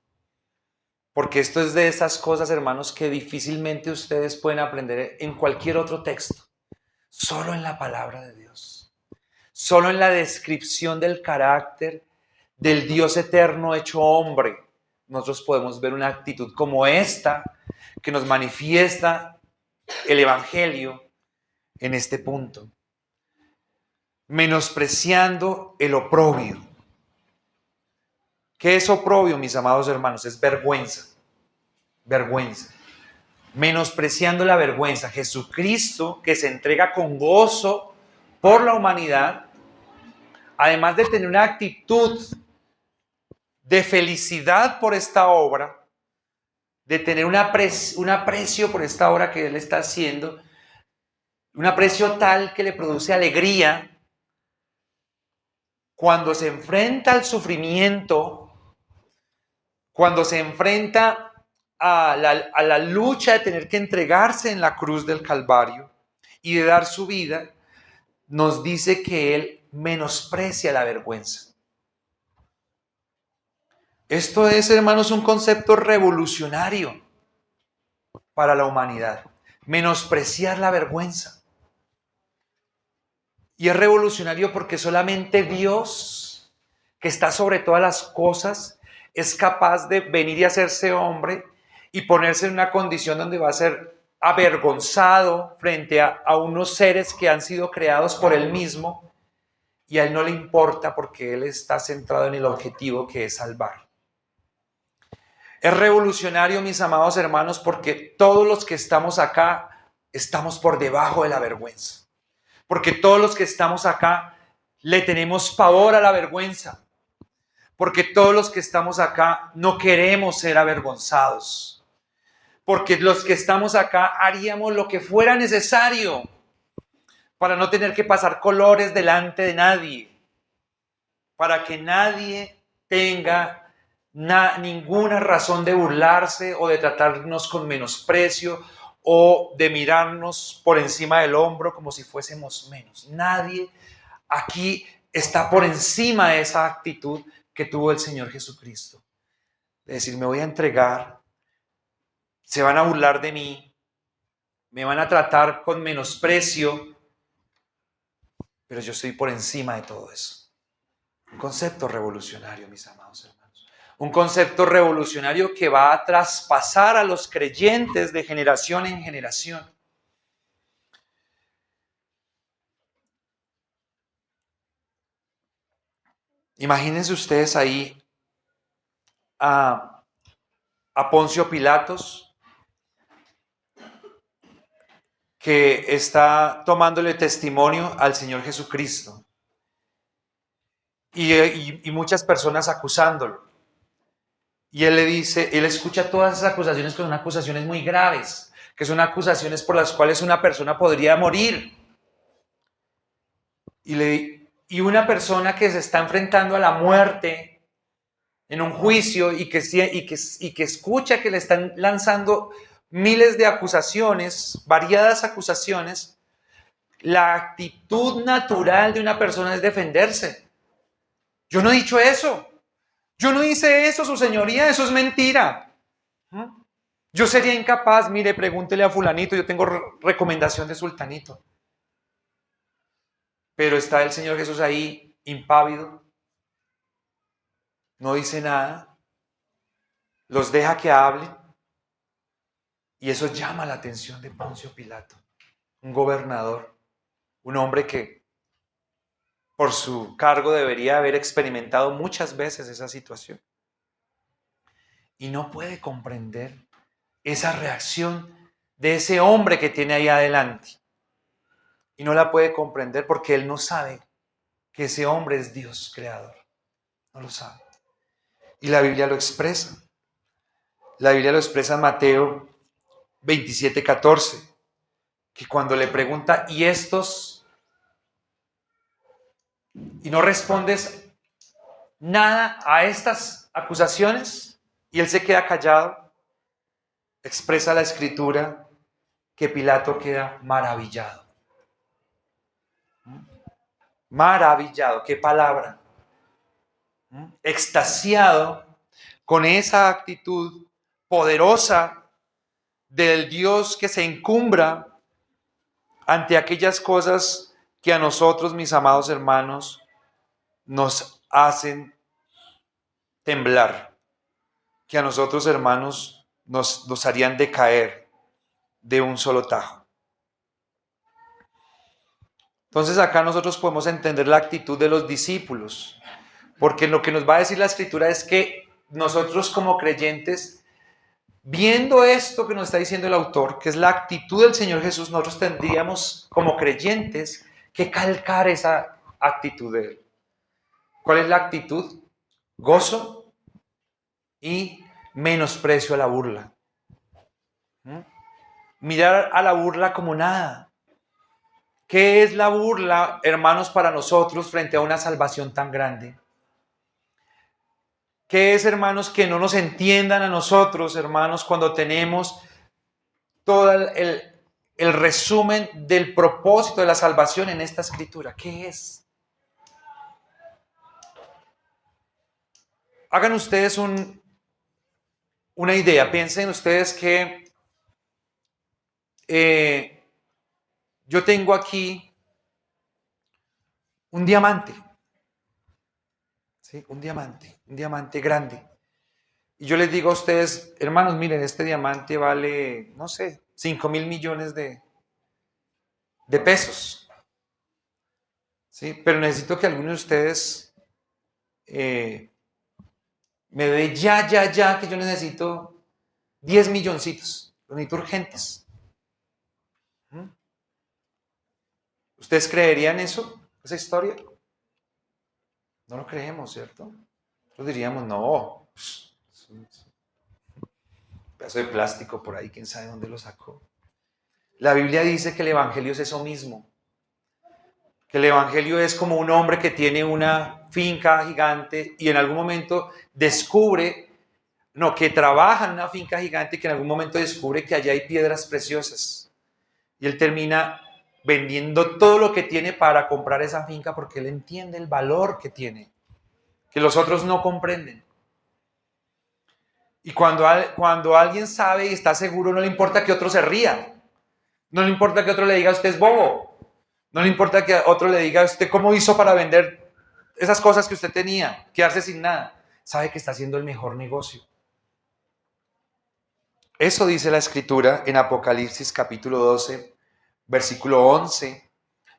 Porque esto es de esas cosas, hermanos, que difícilmente ustedes pueden aprender en cualquier otro texto. Solo en la palabra de Dios. Solo en la descripción del carácter del Dios eterno hecho hombre. Nosotros podemos ver una actitud como esta que nos manifiesta el Evangelio en este punto. Menospreciando el oprobio. ¿Qué es oprobio, mis amados hermanos? Es vergüenza. Vergüenza. Menospreciando la vergüenza. Jesucristo, que se entrega con gozo por la humanidad, además de tener una actitud de felicidad por esta obra, de tener un aprecio por esta obra que Él está haciendo, un aprecio tal que le produce alegría, cuando se enfrenta al sufrimiento, cuando se enfrenta a la lucha de tener que entregarse en la cruz del Calvario y de dar su vida, nos dice que Él menosprecia la vergüenza. Esto es, hermanos, un concepto revolucionario para la humanidad. Menospreciar la vergüenza. Y es revolucionario porque solamente Dios, que está sobre todas las cosas, es capaz de venir y hacerse hombre y ponerse en una condición donde va a ser avergonzado frente a unos seres que han sido creados por Él mismo, y a Él no le importa porque Él está centrado en el objetivo que es salvar. Es revolucionario, mis amados hermanos, porque todos los que estamos acá estamos por debajo de la vergüenza. Porque todos los que estamos acá le tenemos pavor a la vergüenza. porque todos los que estamos acá no queremos ser avergonzados, porque los que estamos acá haríamos lo que fuera necesario para no tener que pasar colores delante de nadie, para que nadie tenga ninguna razón de burlarse o de tratarnos con menosprecio o de mirarnos por encima del hombro como si fuésemos menos. Nadie aquí está por encima de esa actitud que tuvo el Señor Jesucristo. Es decir, me voy a entregar, se van a burlar de mí, me van a tratar con menosprecio, pero yo estoy por encima de todo eso. Un concepto revolucionario, mis amados hermanos. Un concepto revolucionario que va a traspasar a los creyentes de generación en generación. Imagínense ustedes ahí a Poncio Pilatos, que está tomándole testimonio al Señor Jesucristo. Y muchas personas acusándolo. Y él le dice, él escucha todas esas acusaciones que son acusaciones muy graves, que son acusaciones por las cuales una persona podría morir. Y una persona que se está enfrentando a la muerte en un juicio y que escucha que le están lanzando miles de acusaciones, variadas acusaciones, la actitud natural de una persona es defenderse. Yo no he dicho eso. Yo no hice eso, su señoría, eso es mentira. Yo sería incapaz, mire, pregúntele a fulanito, yo tengo recomendación de sultanito. Pero está el Señor Jesús ahí, impávido, no dice nada, los deja que hablen, y eso llama la atención de Poncio Pilato, un gobernador, un hombre que por su cargo debería haber experimentado muchas veces esa situación. Y no puede comprender esa reacción de ese hombre que tiene ahí adelante. Y no la puede comprender porque él no sabe que ese hombre es Dios creador. No lo sabe. Y la Biblia lo expresa. La Biblia lo expresa en Mateo 27:14, que cuando le pregunta, ¿y estos? Y no respondes nada a estas acusaciones, y él se queda callado, expresa la Escritura que Pilato queda maravillado. Maravillado, qué palabra. Extasiado con esa actitud poderosa del Dios que se encumbra ante aquellas cosas que a nosotros, mis amados hermanos, nos hacen temblar, que a nosotros, hermanos, nos harían decaer de un solo tajo. Entonces acá nosotros podemos entender la actitud de los discípulos, porque lo que nos va a decir la Escritura es que nosotros como creyentes, viendo esto que nos está diciendo el autor, que es la actitud del Señor Jesús, nosotros tendríamos como creyentes que calcar esa actitud de Él. ¿Cuál es la actitud? Gozo y menosprecio a la burla. Mirar a la burla como nada. ¿Qué es la burla, hermanos, para nosotros frente a una salvación tan grande? ¿Qué es, hermanos, que no nos entiendan a nosotros, hermanos, cuando tenemos todo el resumen del propósito de la salvación en esta escritura? ¿Qué es? Hagan ustedes una idea. Piensen ustedes que yo tengo aquí un diamante. ¿Sí? Un diamante grande. Y yo les digo a ustedes, hermanos, miren, este diamante vale, no sé, 5.000 millones de pesos. ¿Sí? Pero necesito que alguno de ustedes me dé ya, que yo necesito 10 milloncitos. Los necesito urgentes. ¿Ustedes creerían eso? ¿Esa historia? No lo creemos, ¿cierto? Nosotros diríamos, no, pues, es un pedazo de plástico por ahí, quién sabe dónde lo sacó. La Biblia dice que el Evangelio es eso mismo. Que el Evangelio es como un hombre que tiene una finca gigante y en algún momento descubre, no, que trabaja en una finca gigante y que en algún momento descubre que allá hay piedras preciosas. Y él termina vendiendo todo lo que tiene para comprar esa finca porque él entiende el valor que tiene, que los otros no comprenden. Y cuando alguien sabe y está seguro, no le importa que otro se ría, no le importa que otro le diga usted es bobo, no le importa que otro le diga usted cómo hizo para vender esas cosas que usted tenía, quedarse sin nada. Sabe que está haciendo el mejor negocio. Eso dice la Escritura en Apocalipsis capítulo 12, versículo 11,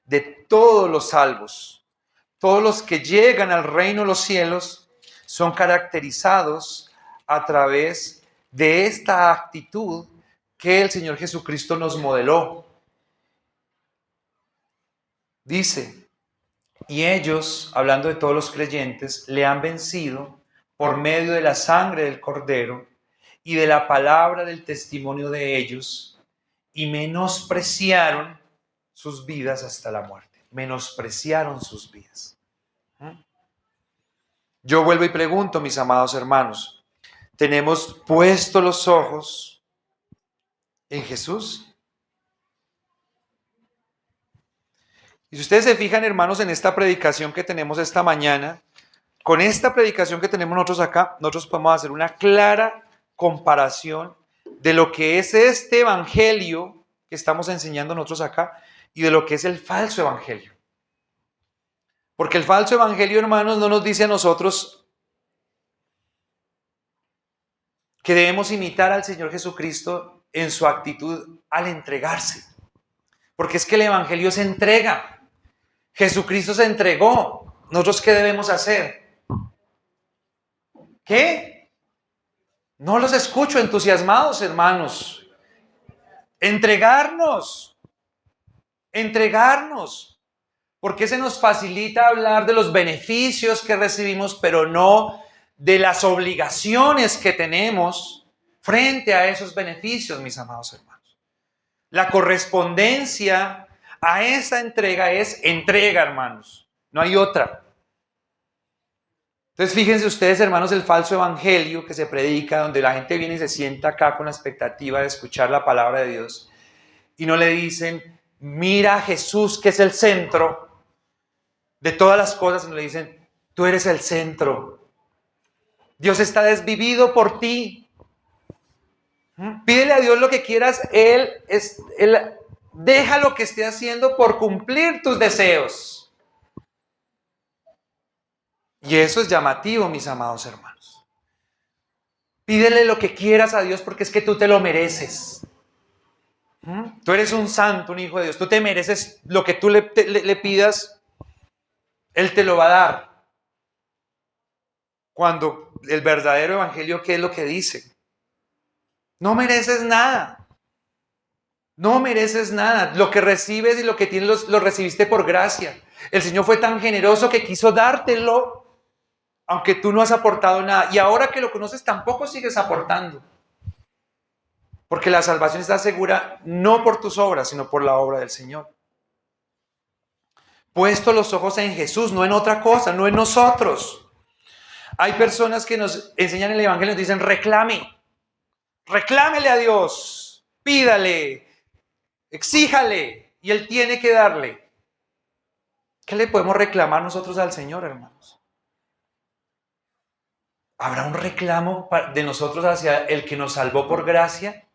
de todos los salvos. Todos los que llegan al reino de los cielos son caracterizados a través de esta actitud que el Señor Jesucristo nos modeló. Dice, y ellos, hablando de todos los creyentes, le han vencido por medio de la sangre del Cordero y de la palabra del testimonio de ellos, y menospreciaron sus vidas hasta la muerte. Menospreciaron sus vidas. Yo vuelvo y pregunto, mis amados hermanos, ¿tenemos puestos los ojos en Jesús? Y si ustedes se fijan, hermanos, en esta predicación que tenemos esta mañana, con esta predicación que tenemos nosotros acá, nosotros podemos hacer una clara comparación de lo que es este evangelio que estamos enseñando nosotros acá y de lo que es el falso evangelio. Porque el falso evangelio, hermanos, no nos dice a nosotros que debemos imitar al Señor Jesucristo en su actitud al entregarse. Porque es que el evangelio se entrega. Jesucristo se entregó. ¿Nosotros qué debemos hacer? ¿Qué? No los escucho entusiasmados, hermanos. Entregarnos. Entregarnos. Porque se nos facilita hablar de los beneficios que recibimos, pero no de las obligaciones que tenemos frente a esos beneficios, mis amados hermanos. La correspondencia a esa entrega es entrega, hermanos. No hay otra. Entonces, fíjense ustedes, hermanos, el falso evangelio que se predica, donde la gente viene y se sienta acá con la expectativa de escuchar la palabra de Dios y no le dicen, mira a Jesús que es el centro de todas las cosas, sino le dicen, tú eres el centro. Dios está desvivido por ti. Pídele a Dios lo que quieras, Él deja lo que esté haciendo por cumplir tus deseos. Y eso es llamativo, mis amados hermanos. Pídele lo que quieras a Dios porque es que tú te lo mereces. Tú eres un santo, un hijo de Dios. Tú te mereces lo que tú le pidas, Él te lo va a dar. Cuando el verdadero evangelio, ¿qué es lo que dice? No mereces nada. No mereces nada. Lo que recibes y lo que tienes lo recibiste por gracia. El Señor fue tan generoso que quiso dártelo, aunque tú no has aportado nada. Y ahora que lo conoces, tampoco sigues aportando. Porque la salvación está segura no por tus obras, sino por la obra del Señor. Puesto los ojos en Jesús, no en otra cosa, no en nosotros. Hay personas que nos enseñan el evangelio y nos dicen, reclámele a Dios, pídale, exíjale, y Él tiene que darle. ¿Qué le podemos reclamar nosotros al Señor, hermanos? ¿Habrá un reclamo de nosotros hacia el que nos salvó por gracia?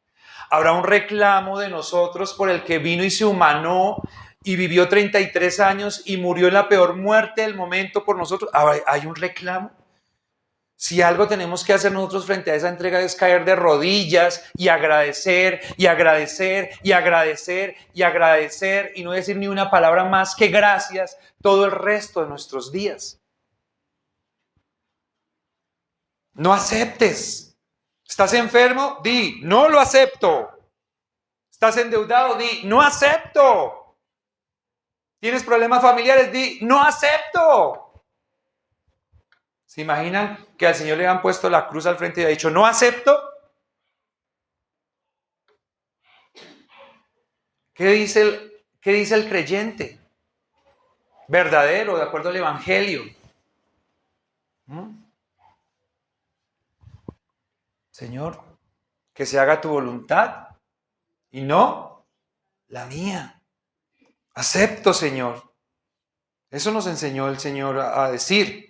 ¿Habrá un reclamo de nosotros por el que vino y se humanó y vivió 33 años y murió en la peor muerte del momento por nosotros? ¿Hay un reclamo? Si algo tenemos que hacer nosotros frente a esa entrega es caer de rodillas y agradecer y agradecer y agradecer y agradecer y no decir ni una palabra más que gracias todo el resto de nuestros días. No aceptes. ¿Estás enfermo? Di, no lo acepto. ¿Estás endeudado? Di, no acepto. ¿Tienes problemas familiares? Di, no acepto. ¿Se imaginan que al Señor le han puesto la cruz al frente y ha dicho, no acepto? ¿Qué dice el creyente? Verdadero, de acuerdo al Evangelio. Señor, que se haga tu voluntad y no la mía. Acepto, Señor. Eso nos enseñó el Señor a decir.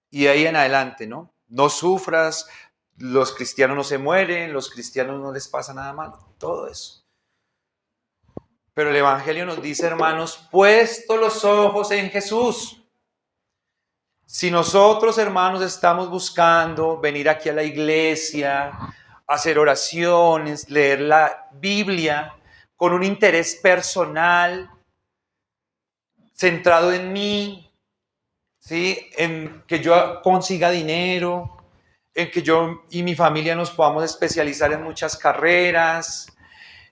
Y de ahí en adelante, ¿no? No sufras, los cristianos no se mueren, los cristianos no les pasa nada malo, todo eso. Pero el Evangelio nos dice, hermanos, puesto los ojos en Jesús. Si nosotros, hermanos, estamos buscando venir aquí a la iglesia, hacer oraciones, leer la Biblia con un interés personal, centrado en mí, ¿sí? En que yo consiga dinero, en que yo y mi familia nos podamos especializar en muchas carreras,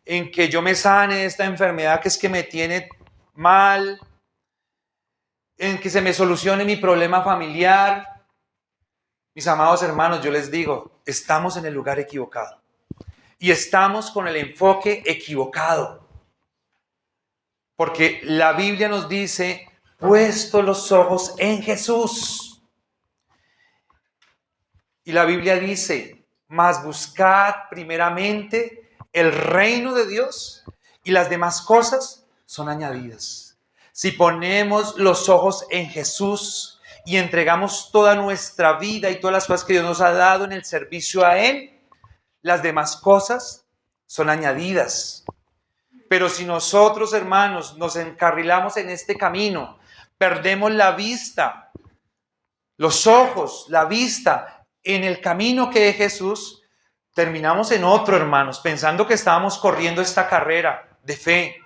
en que yo me sane de esta enfermedad que es que me tiene mal, en que se me solucione mi problema familiar. Mis amados hermanos, yo les digo, estamos en el lugar equivocado y estamos con el enfoque equivocado, porque la Biblia nos dice, puesto los ojos en Jesús. Y la Biblia dice, mas buscad primeramente el reino de Dios y las demás cosas son añadidas. Si ponemos los ojos en Jesús y entregamos toda nuestra vida y todas las cosas que Dios nos ha dado en el servicio a Él, las demás cosas son añadidas. Pero si nosotros, hermanos, nos encarrilamos en este camino, perdemos la vista, los ojos, la vista en el camino que es Jesús, terminamos en otro, hermanos, pensando que estábamos corriendo esta carrera de fe.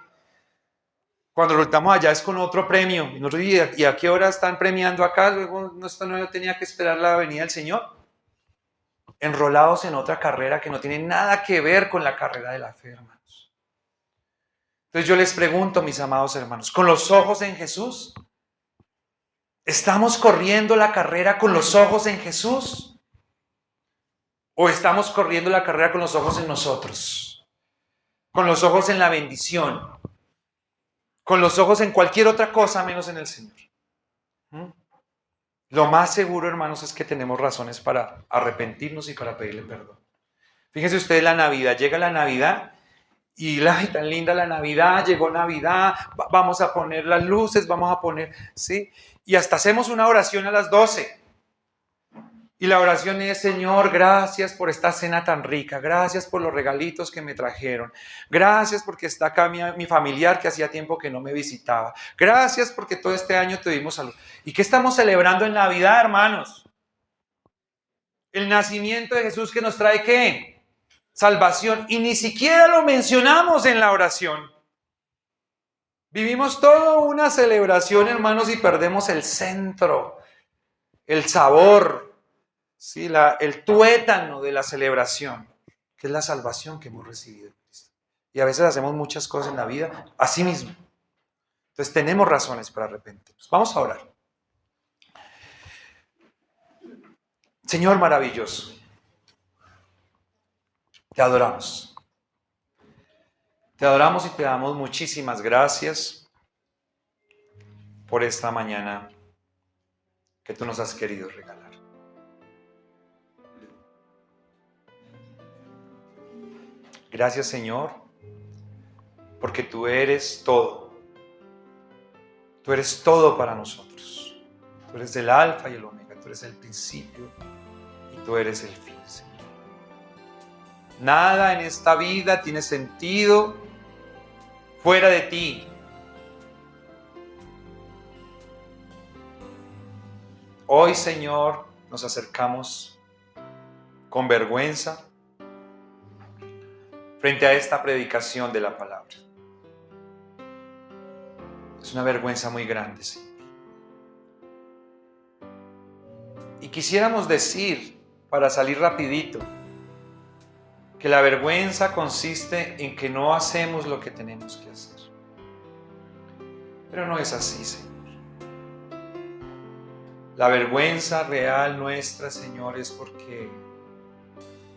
Cuando resultamos allá es con otro premio. Y nosotros, ¿y a qué hora están premiando acá? Luego no tenía que esperar la venida del Señor. Enrolados en otra carrera que no tiene nada que ver con la carrera de la fe, hermanos. Entonces yo les pregunto, mis amados hermanos, ¿con los ojos en Jesús? ¿Estamos corriendo la carrera con los ojos en Jesús? ¿O estamos corriendo la carrera con los ojos en nosotros? Con los ojos en la bendición. Con los ojos en cualquier otra cosa menos en el Señor. Lo más seguro, hermanos, es que tenemos razones para arrepentirnos y para pedirle perdón. Fíjense ustedes, la Navidad, llega la Navidad y tan linda la Navidad, llegó Navidad, vamos a poner las luces, vamos a poner, ¿sí? Y hasta hacemos una oración a las 12. Y la oración es, Señor, gracias por esta cena tan rica, gracias por los regalitos que me trajeron, gracias porque está acá mi familiar que hacía tiempo que no me visitaba, gracias porque todo este año tuvimos salud. ¿Y qué estamos celebrando en Navidad, hermanos? El nacimiento de Jesús que nos trae, ¿qué? Salvación. Y ni siquiera lo mencionamos en la oración. Vivimos toda una celebración, hermanos, y perdemos el centro, el sabor, ¿sí? El tuétano de la celebración, que es la salvación que hemos recibido en Cristo. Y a veces hacemos muchas cosas en la vida así mismo. Entonces tenemos razones para arrepentirnos. Vamos a orar. Señor maravilloso, te adoramos. Te adoramos y te damos muchísimas gracias por esta mañana que tú nos has querido regalar. Gracias, Señor, porque tú eres todo. Tú eres todo para nosotros. Tú eres el alfa y el omega. Tú eres el principio y tú eres el fin, Señor. Nada en esta vida tiene sentido fuera de ti. Hoy, Señor, nos acercamos con vergüenza frente a esta predicación de la palabra. Es una vergüenza muy grande, Señor. Y quisiéramos decir, para salir rapidito, que la vergüenza consiste en que no hacemos lo que tenemos que hacer. Pero no es así, Señor. La vergüenza real nuestra, Señor, es porque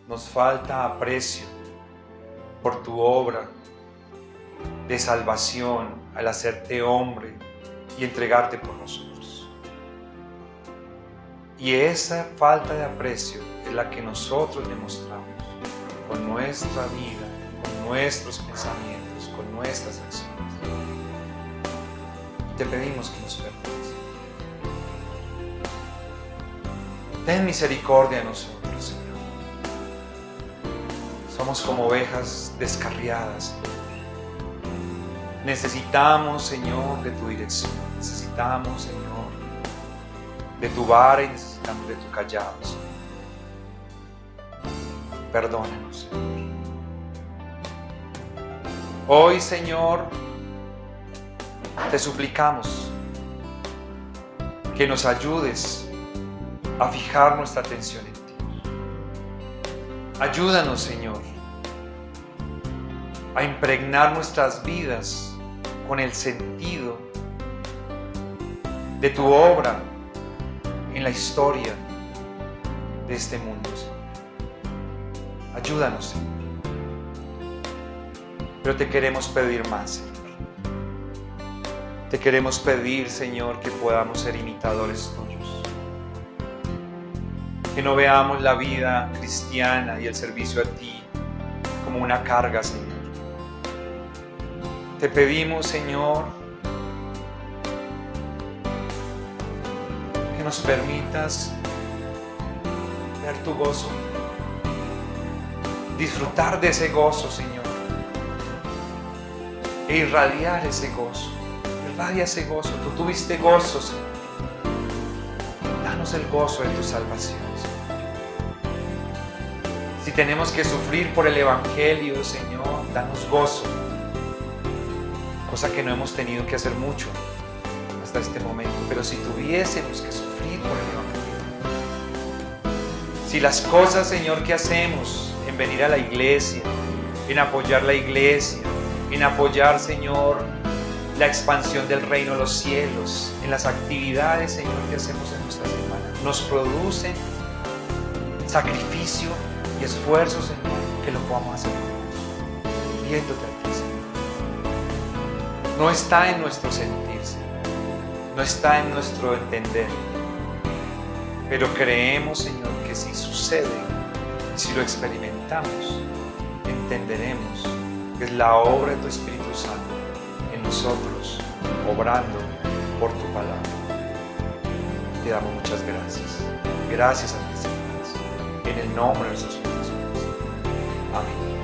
nos falta aprecio por tu obra de salvación al hacerte hombre y entregarte por nosotros. Y esa falta de aprecio es la que nosotros demostramos con nuestra vida, con nuestros pensamientos, con nuestras acciones. Te pedimos que nos perdones. Ten misericordia de nosotros, Señor. Somos como ovejas descarriadas, Señor. Necesitamos, Señor, de tu dirección. Necesitamos, Señor, de tu vara y necesitamos de tu callado, Señor. Perdónanos, Señor. Hoy, Señor, te suplicamos que nos ayudes a fijar nuestra atención en ti. Ayúdanos, Señor, a impregnar nuestras vidas con el sentido de tu obra en la historia de este mundo, Señor. Ayúdanos, Señor. Pero te queremos pedir más, Señor. Te queremos pedir, Señor, que podamos ser imitadores tuyos. Que no veamos la vida cristiana y el servicio a ti como una carga, Señor. Te pedimos, Señor, que nos permitas ver tu gozo, disfrutar de ese gozo, Señor, e irradiar ese gozo. Irradia ese gozo. Tú tuviste gozo, Señor. Danos el gozo de tu salvación, Señor. Si tenemos que sufrir por el Evangelio, Señor, danos gozo. Cosa que no hemos tenido que hacer mucho hasta este momento. Pero si tuviésemos que sufrir por el Evangelio, si las cosas, Señor, que hacemos en venir a la iglesia, en apoyar la iglesia, en apoyar, Señor, la expansión del reino de los cielos, en las actividades, Señor, que hacemos en nuestra semana, nos producen sacrificio y esfuerzo, Señor, que lo podamos hacer viéndote a ti, Señor. No está en nuestro sentir, Señor. No está en nuestro entender. Pero creemos, Señor, que si sucede, si lo experimentamos, entenderemos que es la obra de tu Espíritu Santo en nosotros, obrando por tu palabra. Te damos muchas gracias. Gracias a ti, Señor. En el nombre de nuestro Señor Jesús. Amén.